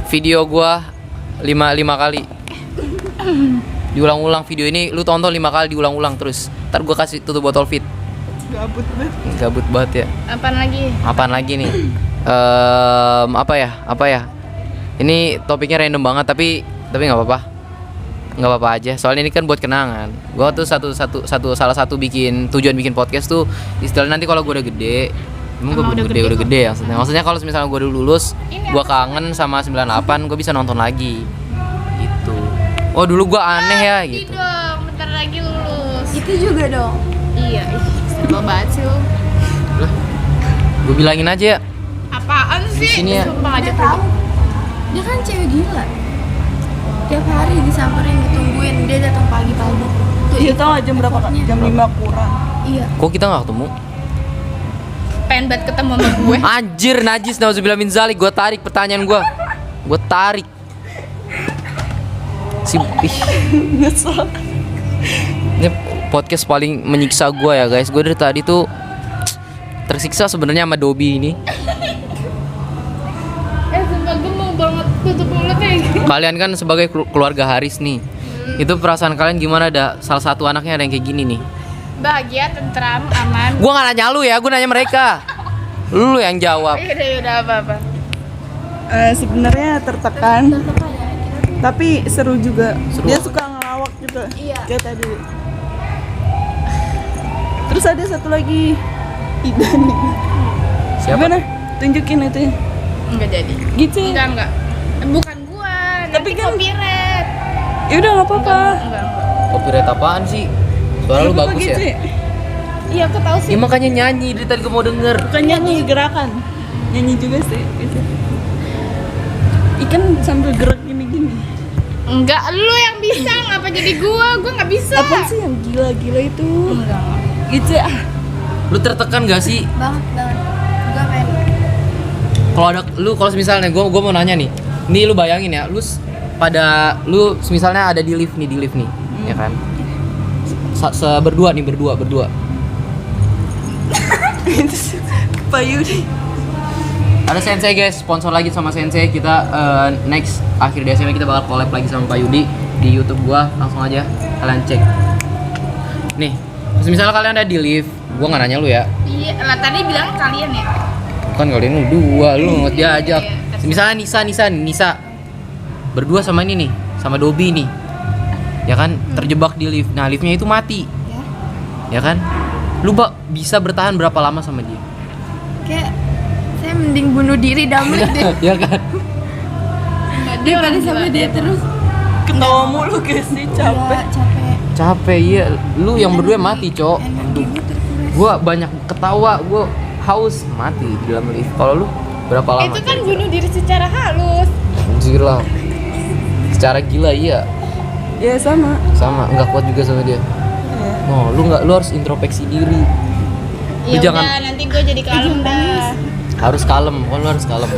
video gua 5 kali. Diulang-ulang video ini, lu tonton 5 kali diulang-ulang terus. Ntar gua kasih tutup botol fit. Gabut banget ya. Apaan lagi? Nih? Apa ya? Ini topiknya random banget tapi nggak apa-apa. Nggak apa-apa aja. Soalnya ini kan buat kenangan. Gua tuh salah satu tujuan bikin podcast tuh istilahnya nanti kalau gua udah gede. Emang gue udah gede ya maksudnya kalau misalnya gue udah lulus, gue kangen sama 98, gue bisa nonton lagi gitu. Oh dulu gue aneh ya gitu. Dong, bentar lagi lulus. Itu juga dong. Iya, sebel banget sih lu. Gue bilangin aja ya. Apaan Di sih? sini ya. Sumpah aja Dia tahu. Dia kan cewek gila. Tiap hari disamperin, ditungguin, dia datang pagi-pagi. Tuh, Iya tahu jam berapa kan? Jam 5 kurang. Iya. Kok kita nggak ketemu? Pengen banget ketemu sama gue. Anjir najis nauzubillah min zalik. Gue tarik pertanyaan gue. Gue tarik. Nyesel. Ini podcast paling menyiksa gue ya guys. Gue dari tadi tuh tersiksa sebenarnya sama Dobi ini. Sumpah gue mau banget tutup mulut kayak gitu. Kalian kan sebagai keluarga Haris nih. Itu perasaan kalian gimana ada salah satu anaknya ada yang kayak gini nih? Bahagia, tentram, aman. Gue gak nanya lu ya, gue nanya mereka. Lu yang jawab. Yaudah apa-apa. Sebenarnya tertekan. Tapi seru juga. Seru Dia apa? suka ngelawak gitu. Iya. Kayak tadi. Terus ada satu lagi. Idan. Siapa? Gimana? Tunjukin itu ya. Enggak jadi. Gitu. Enggak. Bukan gua. Tapi Nanti kan- copyright. Ya udah nggak apa-apa. Enggak. Copyright apaan sih? Suara lu Nggak apa-apa bagus gitu ya? Iya, aku tahu sih. Ya makanya nyanyi, dari tadi gue mau denger. Bukan nyanyi, gerakan. Nyanyi juga sih. Gitu. Ikan sambil gerak gini-gini. Enggak, lu yang bisa, ngapa jadi gua? Gua nggak bisa. Apa sih yang gila-gila itu? Enggak. Gitu ya. Lu tertekan gak sih? Banget. Gue pengen. Kalau misalnya gue mau nanya nih. Nih lu bayangin ya, lu misalnya ada di lift nih, ya kan? Berdua. Payu nih. Ada Sensei guys, sponsor lagi sama Sensei. Kita next akhir Desember kita bakal collab lagi sama Pak Yudi di YouTube gua. Langsung aja kalian cek. Nih, misalnya kalian ada di lift, gua nggak nanya lu ya. Iya, lah tadi bilang kalian ya. Bukan kalian lu dua, lu nggak diajak. Misalnya Nisa berdua sama ini nih, sama Dobi nih. Ya kan, terjebak di lift. Nah, liftnya itu mati. Ya kan? Lu bisa bertahan berapa lama sama dia? Kayak saya mending bunuh diri damai deh. Ya kan? Daripada sama dia terus. Ketawa mulu guys sih, capek. Ya, capek. Capek iya. Lu yang berdua mati, Cok. Energi gue terkuras. Gua banyak ketawa, gua haus mati di dalam lift. Kalau lu berapa lama? Itu kan bunuh diri secara halus. Anjir lah. Secara gila iya. Ya sama. Sama, enggak kuat juga sama dia. Oh, lu harus introspeksi diri. Lu Ya jangan udah, nanti gue jadi kalem dah. harus kalem, lu harus kalem.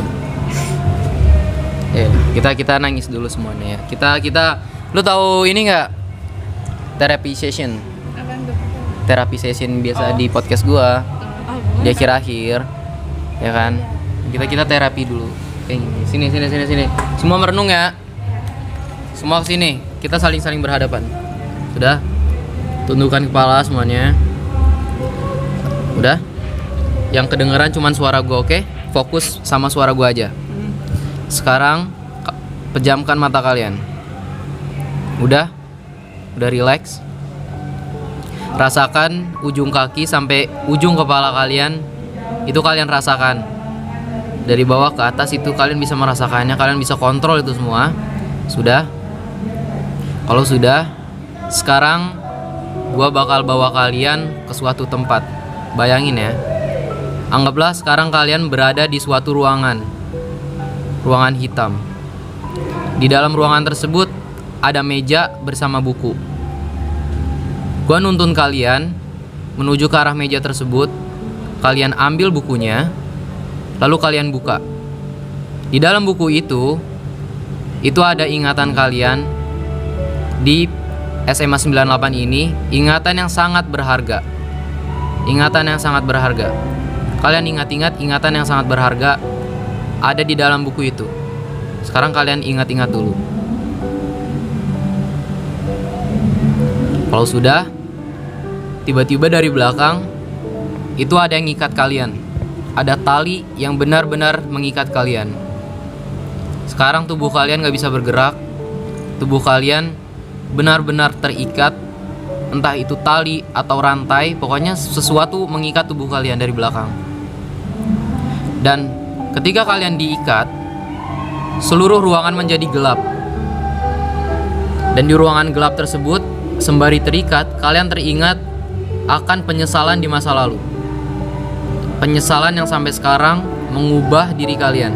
Kita nangis dulu semuanya ya. Kita lu tahu ini nggak? Therapy session. Apaan tuh? Terapi session biasa di podcast gua. Di akhir-akhir. Ya kan? Kita terapi dulu. Kayak gini. Sini. Semua merenung ya. Semua ke sini. Kita saling berhadapan. Sudah? Tundukkan kepala semuanya. Udah? Yang kedengeran cuman suara gua, oke? Fokus sama suara gua aja. Sekarang pejamkan mata kalian. Udah relax. Rasakan ujung kaki sampai ujung kepala kalian. Itu kalian rasakan. Dari bawah ke atas itu kalian bisa merasakannya. Kalian bisa kontrol itu semua. Sudah? Kalau sudah, sekarang gua bakal bawa kalian ke suatu tempat. Bayangin ya. Anggaplah sekarang kalian berada di suatu ruangan hitam. Di dalam ruangan tersebut ada meja bersama buku. Gua nuntun kalian menuju ke arah meja tersebut. Kalian ambil bukunya, lalu kalian buka. Di dalam buku itu ada ingatan kalian di SMA 98 ini, ingatan yang sangat berharga. Kalian ingat-ingat ingatan yang sangat berharga ada di dalam buku itu. Sekarang kalian ingat-ingat dulu. Kalau sudah, tiba-tiba dari belakang itu ada yang ngikat kalian. Ada tali yang benar-benar mengikat kalian. Sekarang tubuh kalian gak bisa bergerak. Tubuh kalian benar-benar terikat. Entah itu tali atau rantai, pokoknya sesuatu mengikat tubuh kalian dari belakang. Dan ketika kalian diikat, seluruh ruangan menjadi gelap. Dan di ruangan gelap tersebut, sembari terikat, kalian teringat akan penyesalan di masa lalu. Penyesalan yang sampai sekarang mengubah diri kalian.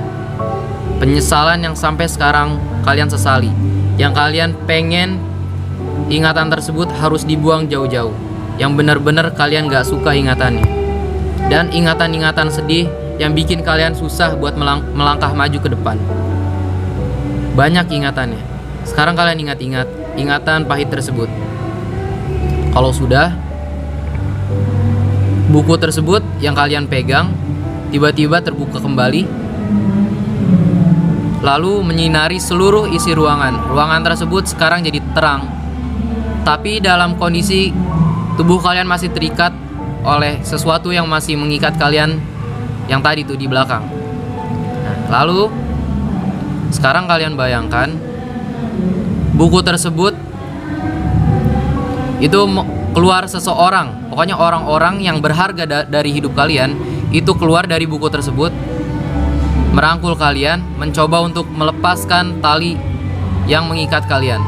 Penyesalan yang sampai sekarang kalian sesali. Yang kalian pengen ingatan tersebut harus dibuang jauh-jauh. Yang benar-benar kalian gak suka ingatannya. Dan ingatan-ingatan sedih yang bikin kalian susah buat melangkah maju ke depan. Banyak ingatannya. Sekarang kalian ingat-ingat ingatan pahit tersebut. Kalau sudah, buku tersebut yang kalian pegang tiba-tiba terbuka kembali, lalu menyinari seluruh isi ruangan. Ruangan tersebut sekarang jadi terang, tapi dalam kondisi tubuh kalian masih terikat oleh sesuatu yang masih mengikat kalian yang tadi tuh di belakang. Nah, lalu sekarang kalian bayangkan buku tersebut itu keluar seseorang, pokoknya orang-orang yang berharga dari hidup kalian itu keluar dari buku tersebut, merangkul kalian, mencoba untuk melepaskan tali yang mengikat kalian.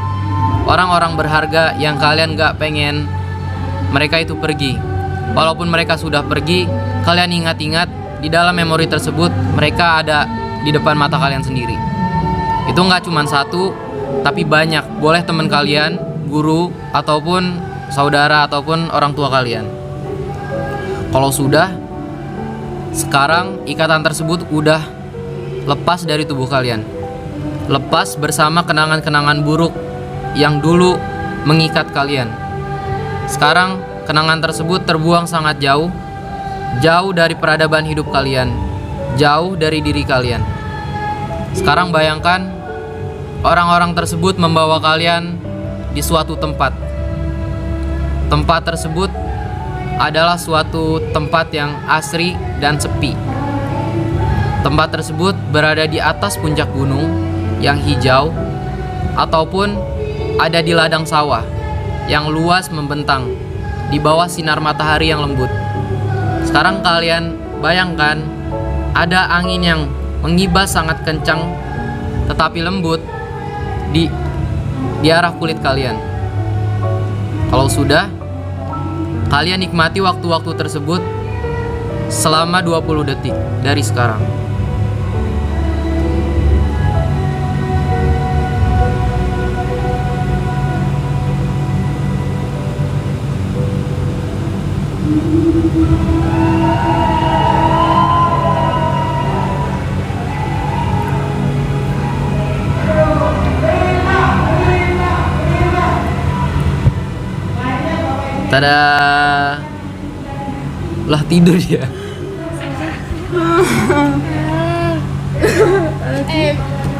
Orang-orang berharga yang kalian gak pengen mereka itu pergi. Walaupun mereka sudah pergi, kalian ingat-ingat di dalam memori tersebut mereka ada di depan mata kalian sendiri. Itu gak cuma satu, tapi banyak. Boleh teman kalian, guru, ataupun saudara, ataupun orang tua kalian. Kalau sudah, sekarang ikatan tersebut udah lepas dari tubuh kalian. Lepas bersama kenangan-kenangan buruk yang dulu mengikat kalian. Sekarang kenangan tersebut terbuang sangat jauh. Jauh dari peradaban hidup kalian. Jauh dari diri kalian. Sekarang bayangkan orang-orang tersebut membawa kalian di suatu tempat. Tempat tersebut adalah suatu tempat yang asri dan sepi. Tempat tersebut berada di atas puncak gunung yang hijau, ataupun ada di ladang sawah yang luas membentang di bawah sinar matahari yang lembut. Sekarang kalian bayangkan ada angin yang mengibas sangat kencang tetapi lembut di arah kulit kalian. Kalau sudah, kalian nikmati waktu-waktu tersebut selama 20 detik dari sekarang. Tada. Lah tidur dia.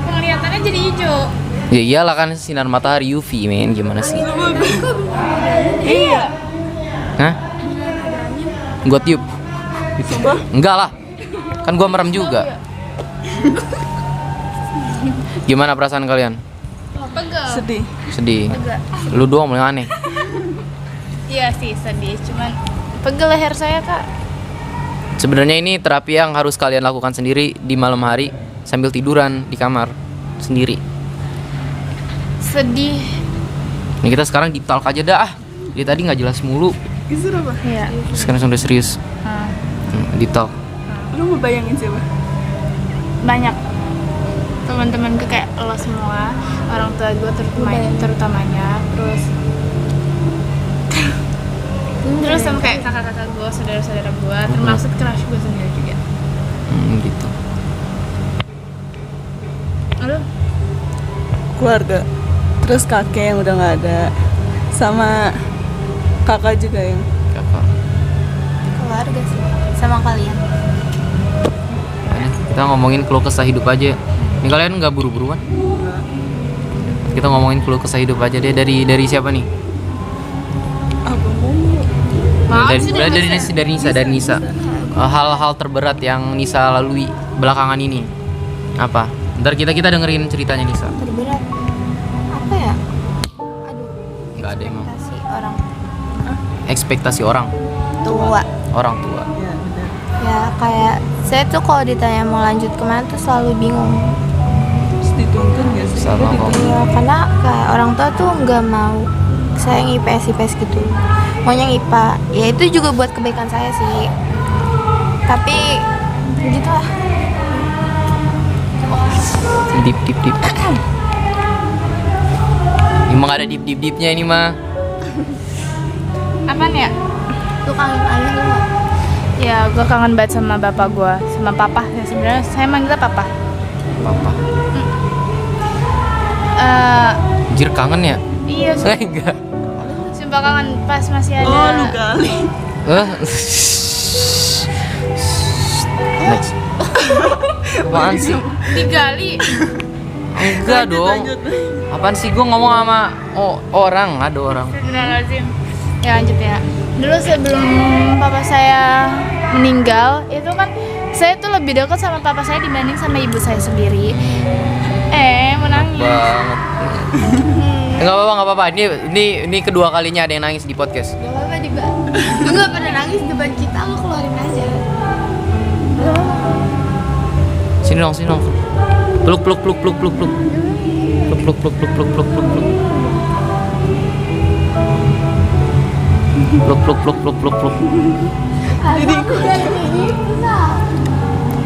Penglihatannya jadi hijau. Ya iyalah kan sinar matahari UV men, gimana sih? Iya. Hah? Gua tiup. Enggak lah. Kan gua merem juga. Gimana perasaan kalian? Pegel. Sedih. Sedih. Lu doang yang aneh. Iya sih sedih, cuman pegel leher saya kak. Sebenarnya ini terapi yang harus kalian lakukan sendiri di malam hari sambil tiduran di kamar sendiri. Sedih. Ini kita sekarang deep talk aja dah. Dia tadi nggak jelas mulu. Kisah apa? Iya. Sekarang sudah serius. Deep talk. Lu mau bayangin siapa? Banyak teman-temanku kayak lo semua, orang tua gue terutamanya, terus sama kayak kakak-kakak gue, saudara-saudara gue, termasuk crush gue sendiri juga. Gitu. Lu? Keluarga. Terus kakek yang udah nggak ada, sama kakak juga yang Kakak. Keluarga sih sama kalian. Kita ngomongin keluh kesah hidup aja. Ini kalian nggak buru-buruan? Kita ngomongin keluh kesah hidup aja deh. Dari siapa nih? Dari Nisa. Hal-hal terberat yang Nisa lalui belakangan ini apa? Ntar kita dengerin ceritanya Nisa. Terberat apa ya? Aduh, Nggak ada emang. ekspektasi orang Ekspektasi orang tua. tua. ya benar. Ya kayak saya tuh kalau ditanya mau lanjut kemana tuh selalu bingung. Terus dituntun gak sih? Sama Lu kok. dituntun. Ya karena kayak orang tua tuh nggak mau saya yang IPS gitu, maunya yang IPA. Ya itu juga buat kebaikan saya sih. Tapi begitulah. Deep. Emang ada deepnya ini mah. Apaan ya? Lu kangen ayah lu nggak? Ya gue kangen banget sama bapak gue, sama papa. Ya sebenarnya saya manggilnya papa. Papa. Anjir kangen ya? Iya, Saya enggak. sumpah kangen pas masih ada. Oh, lu kali. Next. Apaan sih? Digali. Enggak dong. Apaan sih gue ngomong sama orang, ada orang. Astagfirullahaladzim. Ya lanjut ya. Dulu sebelum papa saya meninggal, itu kan saya tuh lebih dekat sama papa saya dibanding sama ibu saya sendiri. Menangis. Banget. Enggak apa-apa. Ini kedua kalinya ada yang nangis di podcast. Gak apa-apa juga. Lu nggak pada nangis depan kita, lu keluarin aja. Sini dong. Peluk. Peluk.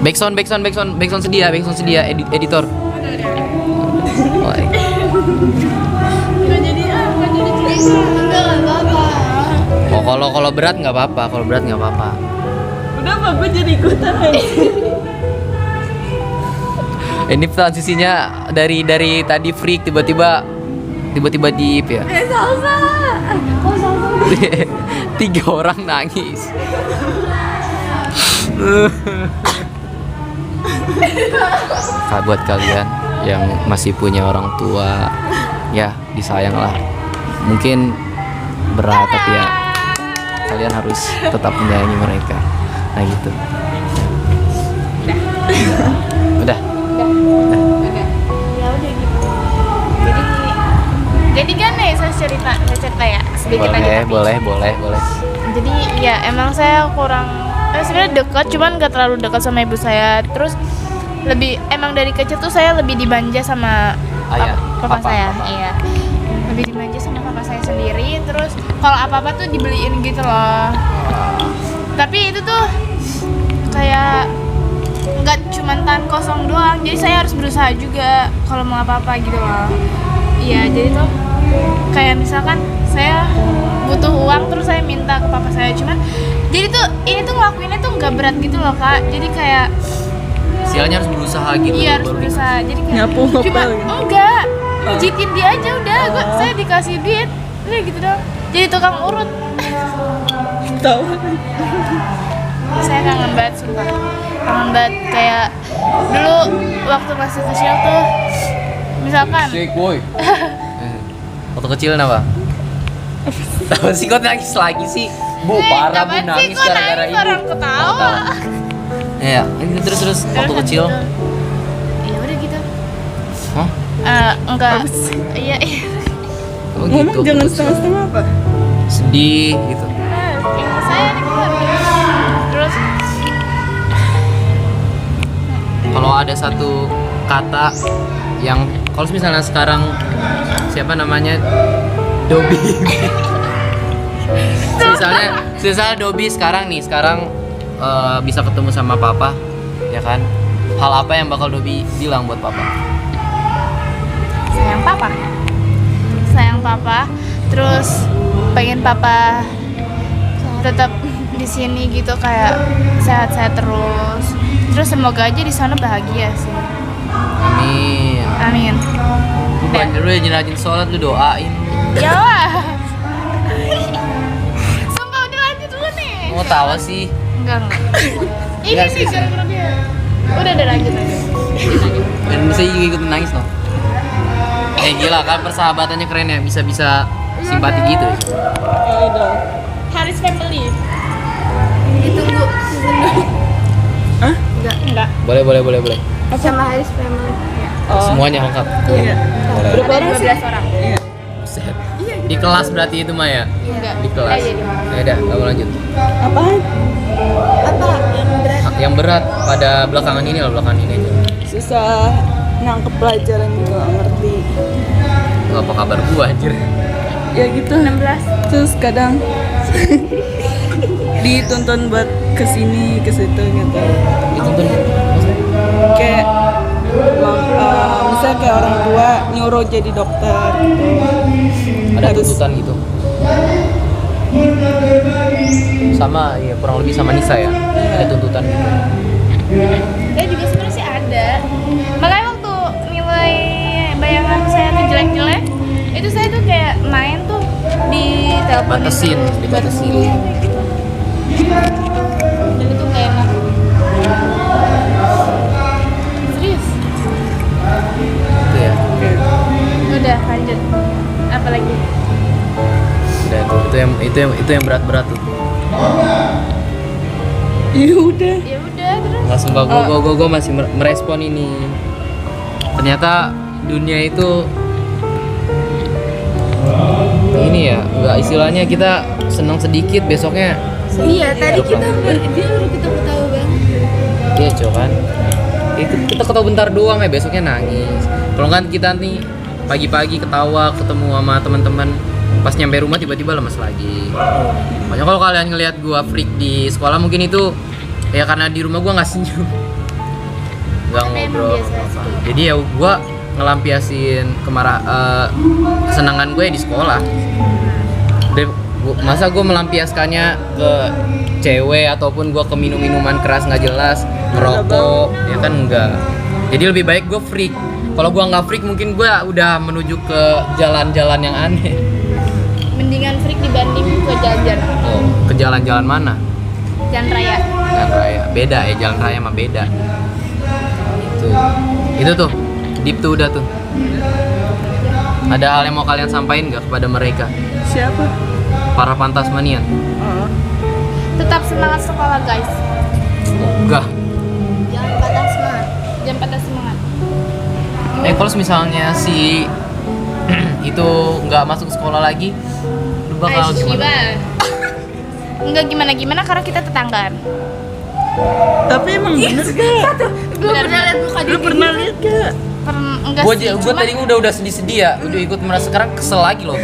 Backsound sedia, editor. Oh, kalau berat nggak apa-apa. Udah apa gue jadi ikutan aja. Ini transisinya dari tadi freak tiba-tiba deep ya. Salsa. Oh salsa. 3 orang nangis. Buat kalian yang masih punya orang tua, ya disayanglah. Mungkin berat tapi ya kalian harus tetap menyayangi mereka. Nah gitu. Udah. Ya udah gitu. Jadi kan nih saya cerita ya sedikit aja. Boleh. Jadi ya emang saya kurang sebenarnya dekat, cuman gak terlalu dekat sama ibu saya. Terus lebih emang dari kecil tuh saya lebih dimanja sama papa saya. Iya. Lebih dimanja sama papa saya sendiri. Terus kalau apa-apa tuh dibeliin gitu loh. Tapi itu tuh kayak nggak cuma tangan kosong doang. Jadi saya harus berusaha juga kalau mau apa-apa gitu loh. Iya, jadi tuh kayak misalkan saya butuh uang terus saya minta ke papa saya. Cuman jadi tuh ini tuh ngelakuinnya tuh nggak berat gitu loh kak. Jadi kayak Sialnya harus berusaha gitu. iya harus baru berusaha. Jadi kayak Nyapu cuma ngepel gitu. enggak pijitin dia aja udah. Saya dikasih duit udah gitu dong. Jadi tukang urut. Tahu. Saya kangen banget sumpah. Kangen banget kayak dulu waktu masih kecil tuh misalkan Shake boy. Waktu kecil kenapa? Tahu sih kok nangis lagi sih? Bu, parah Bu, apaan sih? nangis Kok gara-gara nangis? ibu. Orang ketawa. Iya, ini terus waktu kecil. Ya udah gitu. Hah? Enggak. Iya, iya. Oh Ngomong gitu. jangan waktu kecil. setengah-setengah apa? Sedih gitu. Ini saya nih keluar. Terus Kalau ada satu kata yang kalau misalnya sekarang siapa namanya Dobi. misalnya Dobi sekarang bisa ketemu sama papa, ya kan? Hal apa yang bakal Dobi bilang buat papa? sayang papa. Sayang papa. Terus pengen papa tetap di sini gitu kayak sehat-sehat terus. Terus semoga aja di sana bahagia sih. Amin. Amin. Lu banyak lu yang rajin sholat lu doain. Ya lah. Sumpah udah lanjut dulu nih. Mau tawa sih. Enggak. Ini Enggak nih sih. gara-gara dia. Udah lanjut aja. Dan saya juga ikut nangis loh. Gila kan persahabatannya keren ya, bisa simpati gitu. Ya udah. Haris family. Ditunggu Hah? enggak Boleh. sama Haris Family. Oh. Semuanya lengkap. Iya. Boleh. Berapa orang sih? 12 orang. Iya. Buset. Di kelas berarti itu Maya. Enggak. Di kelas. Iya. Ya udah, kamu lanjut. Apaan? Apa yang berat? Yang berat pada belakangan ini aja. Susah nangkep pelajaran juga nggak ngerti. Lu apa kabar gua anjir? Ya gitu. 16. Terus kadang dituntun buat kesini ke situ gitu. Dituntun. Kayak misalnya kayak orang tua nyuruh jadi dokter gitu. Ada Harus- tuntutan gitu. Sama ya kurang lebih sama Nisa ya. Ada tuntutan gitu. Saya juga sebenarnya sih ada. Makanya waktu nilai bayangan saya tuh jelek-jelek, itu saya tuh kayak main tuh di telepon Dibatasin. Dan itu kayak enak. Serius. Itu ya. Udah lanjut. Apa lagi? Udah itu yang berat-berat tuh. Ya udah. Ya udah terus. Nggak sumpah gue masih merespon ini. Ternyata dunia itu ini ya, nggak istilahnya kita senang sedikit besoknya. Iya, tadi Hidup kita lagi. dia baru kita ketawa banget. Iya cok kan. Itu kita ketawa bentar doang ya besoknya nangis. Kalau kan kita nanti pagi-pagi ketawa ketemu sama teman-teman, pas nyampe rumah tiba-tiba lemes lagi. Makanya kalau kalian ngelihat gua freak di sekolah mungkin itu ya karena di rumah gua nggak senyum, nggak Karena emang ngobrol. biasa apa-apa. sekolah. Jadi ya gua ngelampiasin kesenangan gue di sekolah. Masa gue melampiaskannya ke cewek ataupun gue ke minuman keras nggak jelas, ngerokok, ya kan enggak. Jadi lebih baik gue freak. Kalau gue nggak freak mungkin gue udah menuju ke jalan-jalan yang aneh. Mendingan freak dibanding ke jalan-jalan. Oh, ke jalan-jalan mana? Jalan raya. Jalan raya. Beda ya, jalan raya mah beda. Itu tuh, deep tuh udah tuh. Ada hal yang mau kalian sampaikan nggak kepada mereka? Siapa? Para pantasmanian? Oh. Tetap semangat sekolah guys. Enggak. Jangan patah semangat. Jangan patah semangat. Kalau misalnya si itu nggak masuk sekolah lagi, lu bakal gimana? Enggak gimana-gimana karena kita tetanggaan. Tapi emang bener gak? Gue pernah liat muka dia. Lu pernah liat gak? Enggak Gue sih, gue cuman tadi udah sedih-sedih ya, udah ikut merasa sekarang kesel lagi loh.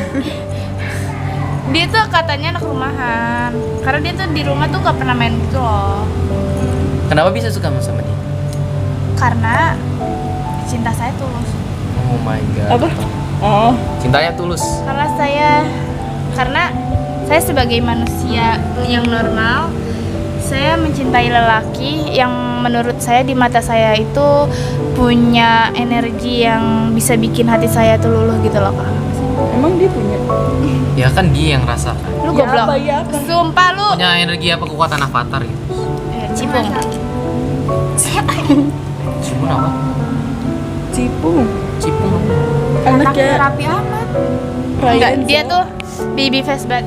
dia tuh katanya anak rumahan. Karena dia tuh di rumah tuh gak pernah main gitu loh. Kenapa bisa suka sama dia? Karena cinta saya tulus. Oh my god. Apa? Oh. Cintanya tulus. Karena saya Karena saya sebagai manusia yang normal, saya mencintai lelaki yang menurut saya di mata saya itu punya energi yang bisa bikin hati saya tuh luluh gitu loh Kak. Emang dia punya? Ya kan dia yang rasakan. Lu Ya goblok. apa, ya apa? Sumpah lu. Punya energi apa kekuatan avatar gitu. Cipung. Cipung apa? Cipung. Cipung. Anaknya Rapi amat. Enggak, Ryan dia Zhou. tuh baby face banget.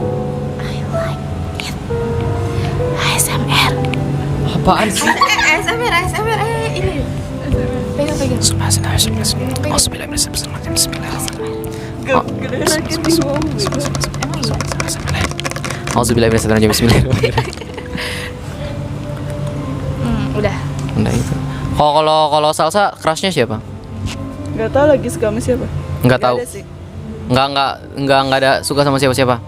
I like it. ASMR. Apaan sih? ASMR ini. Pegang. Gerakin di mobil. Auzubillahi bismillahirrahmanirrahim. Udah. Udah itu. Kalau salsa crushnya siapa? Gak tau lagi suka sama siapa. Nggak tahu. ada sih. Nggak ada suka sama siapa-siapa.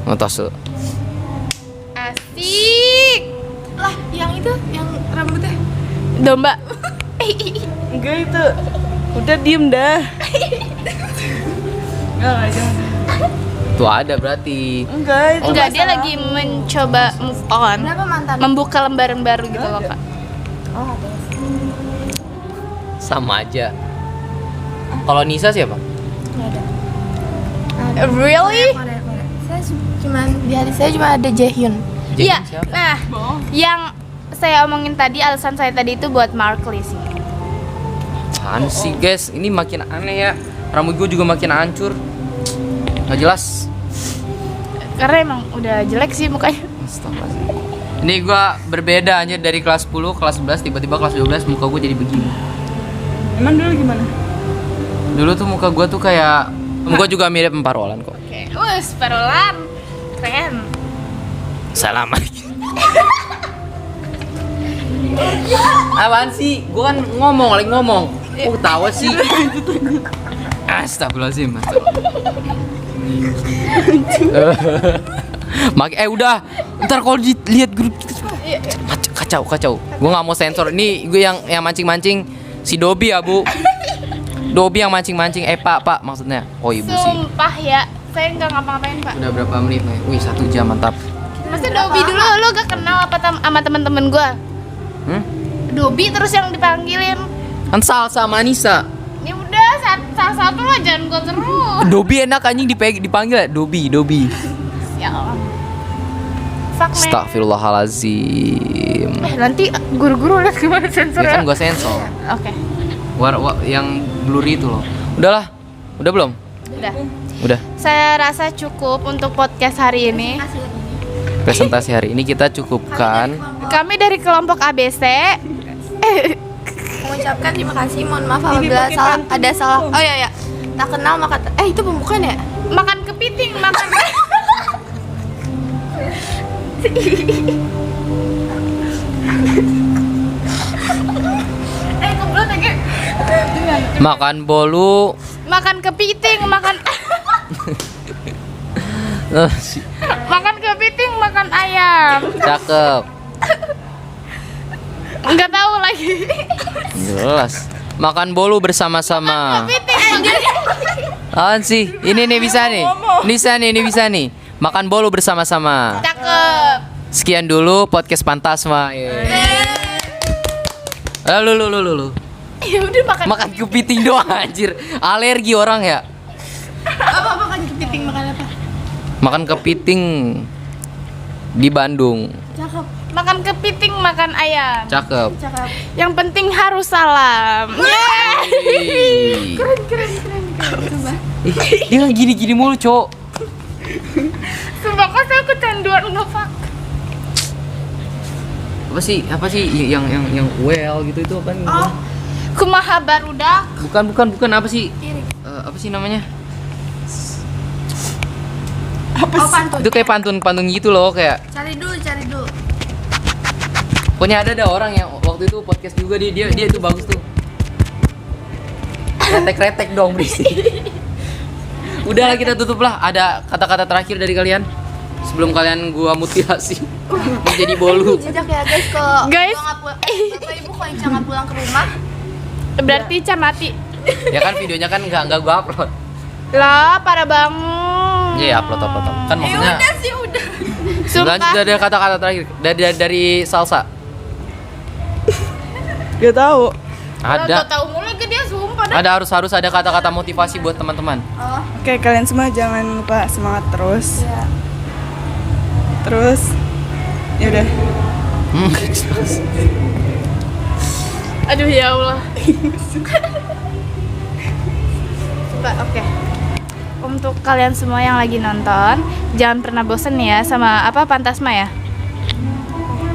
Nggak tahu. Asik. Lah, yang itu, yang rambutnya. Domba. Enggak itu. Udah diem dah. Enggak jangan. Tuh ada berarti. Enggak itu. Enggak, dia masalah. lagi mencoba move on. Kenapa mantan? Membuka lembaran baru gitu loh, Kak. Oh, ada. Sama aja. Kalau Nisa siapa? Nggak ada. Really? Korea. Saya cuman di hati saya cuma ada Jaehyun. Iya. Jaehyun siapa? Nah, yang saya omongin tadi, alasan saya tadi itu buat Markley sih. Apaan sih guys? Ini makin aneh ya. Rambut gue juga makin hancur. Nggak jelas. Karena emang udah jelek sih mukanya. Astagfirullahaladzim. Ini gue berbeda aja dari kelas 10, kelas 11, tiba-tiba kelas 12 muka gue jadi begini. Emang dulu gimana? Dulu tuh muka gue tuh kayak, muka juga mirip Emparolan kok. Oke. Wes, Parolan. Keren. Salam. Apaan sih? Gue kan lagi ngomong. Oh, tawa sih. Astagfirullahaladzim. Udah. Ntar kalau dilihat grup kita kacau. Gue nggak mau sensor. Ini gue yang mancing-mancing si Dobi ya bu. Dobi yang mancing-mancing. Pak maksudnya. Oh ibu sih. Sumpah ya, saya nggak ngapa-ngapain Pak. Udah berapa menit nih? Wih 1 jam mantap. Masa Dobi dulu lu gak kenal apa sama temen-temen gue? Dobi terus yang dipanggilin. Kan Salsa sama Anissa. Ya udah, salah satu lah, jangan gue terus. Dobi enak anjing dipanggil Dobi. Ya Allah. Fuck man. Astagfirullahalazim. Nanti guru-guru lihat gimana sensor Ya ya. kan gua sensor. Oke. Yang blurry itu loh. Udahlah. Udah belum? Udah. Saya rasa cukup untuk podcast hari ini. Presentasi hari ini kita cukupkan. Kami dari kelompok ABC. Mengucapkan terima kasih, mohon maaf apabila ada salah. Oh iya. Tak kenal maka itu pembukaan ya? Makan kepiting, makan. Kebelet lagi. Makan bolu. Makan kepiting, makan. Makan kepiting, makan ayam. Cakep. Enggak tahu lagi. Jelas. Makan bolu bersama-sama. Kepiting. Apaan sih? Ini nih bisa nih. Ini bisa nih. Makan bolu bersama-sama. Cakep. Sekian dulu podcast Pantasma. Lu. Ya udah Makan kepiting doang anjir. Alergi orang ya. Apa makan kepiting, makan apa? Makan kepiting di Bandung. Cakep. Makan kepiting, makan ayam. Cakep. Yang penting harus salam. Ih, dia nggak gini-gini mulu, Cok. Sumpah kok saya kecanduan ngepak. Apa sih yang well gitu itu apa nih? Oh, kumaha barudak. Bukan apa sih? Apa sih namanya? Pantun. Itu kayak pantun gitu loh, kayak Cari dulu. pokoknya ada orang yang waktu itu podcast juga dia itu bagus tuh. Retek dong berisik. Udahlah kita tutup lah. Ada kata-kata terakhir dari kalian sebelum kalian gua mutilasi menjadi bolu. Jejak ya guys, kalau Guys. Bapak Ibu kalau Ica nggak pulang ke rumah, Berarti Ica mati. Ya kan videonya kan nggak gua upload. Lah, parah banget. Iya, upload. Kan maksudnya. sih udah. Lanjut dari kata-kata terakhir dari Salsa. Gak tahu. Ada. Tahu mulai ke dia sumpah dah. Ada harus ada kata-kata motivasi buat teman-teman. Oke, kalian semua jangan lupa semangat terus. Iya. Terus ya udah. Aduh ya Allah. Coba oke. Untuk kalian semua yang lagi nonton, jangan pernah bosen ya sama Pantasma ya.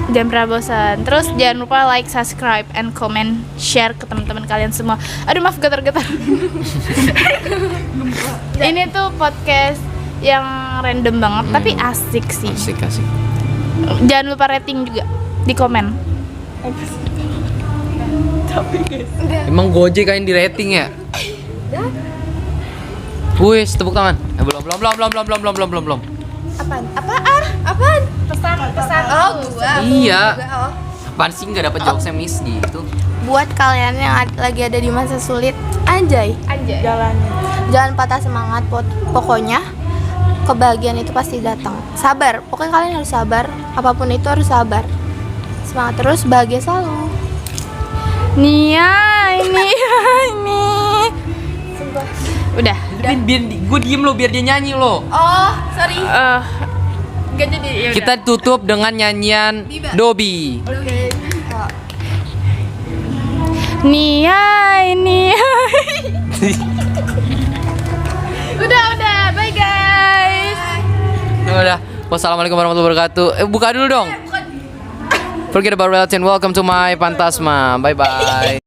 Jangan pernah bosan. Terus jangan lupa like, subscribe, and comment, share ke teman-teman kalian semua. Aduh maaf getar-getar. Ini tuh podcast yang random banget, tapi asik sih. Asik. Jangan lupa rating juga di komen. Emang Gojek kayak di rating ya? Wih, tepuk tangan. Belum. Apaan? Pesan. Oh, gua. Iya. Oh. Apaan sih nggak dapet jokesnya Miss gitu? Buat kalian yang lagi ada di masa sulit, anjay. Jalannya. Jangan patah semangat, pokoknya kebahagiaan itu pasti datang. Sabar, pokoknya kalian harus sabar. Apapun itu harus sabar. Semangat terus, bahagia selalu. Nia, ini. Udah. Biar gue diem lo, biar dia nyanyi lo. Oh, sorry. Gak jadi. Ya Kita tutup dengan nyanyian Dobi. Oke. Nia, ini. Udah, bye guys. Udah. Wassalamualaikum warahmatullahi wabarakatuh. Buka dulu dong. Forget about reality and welcome to my Pantasma. Bye bye.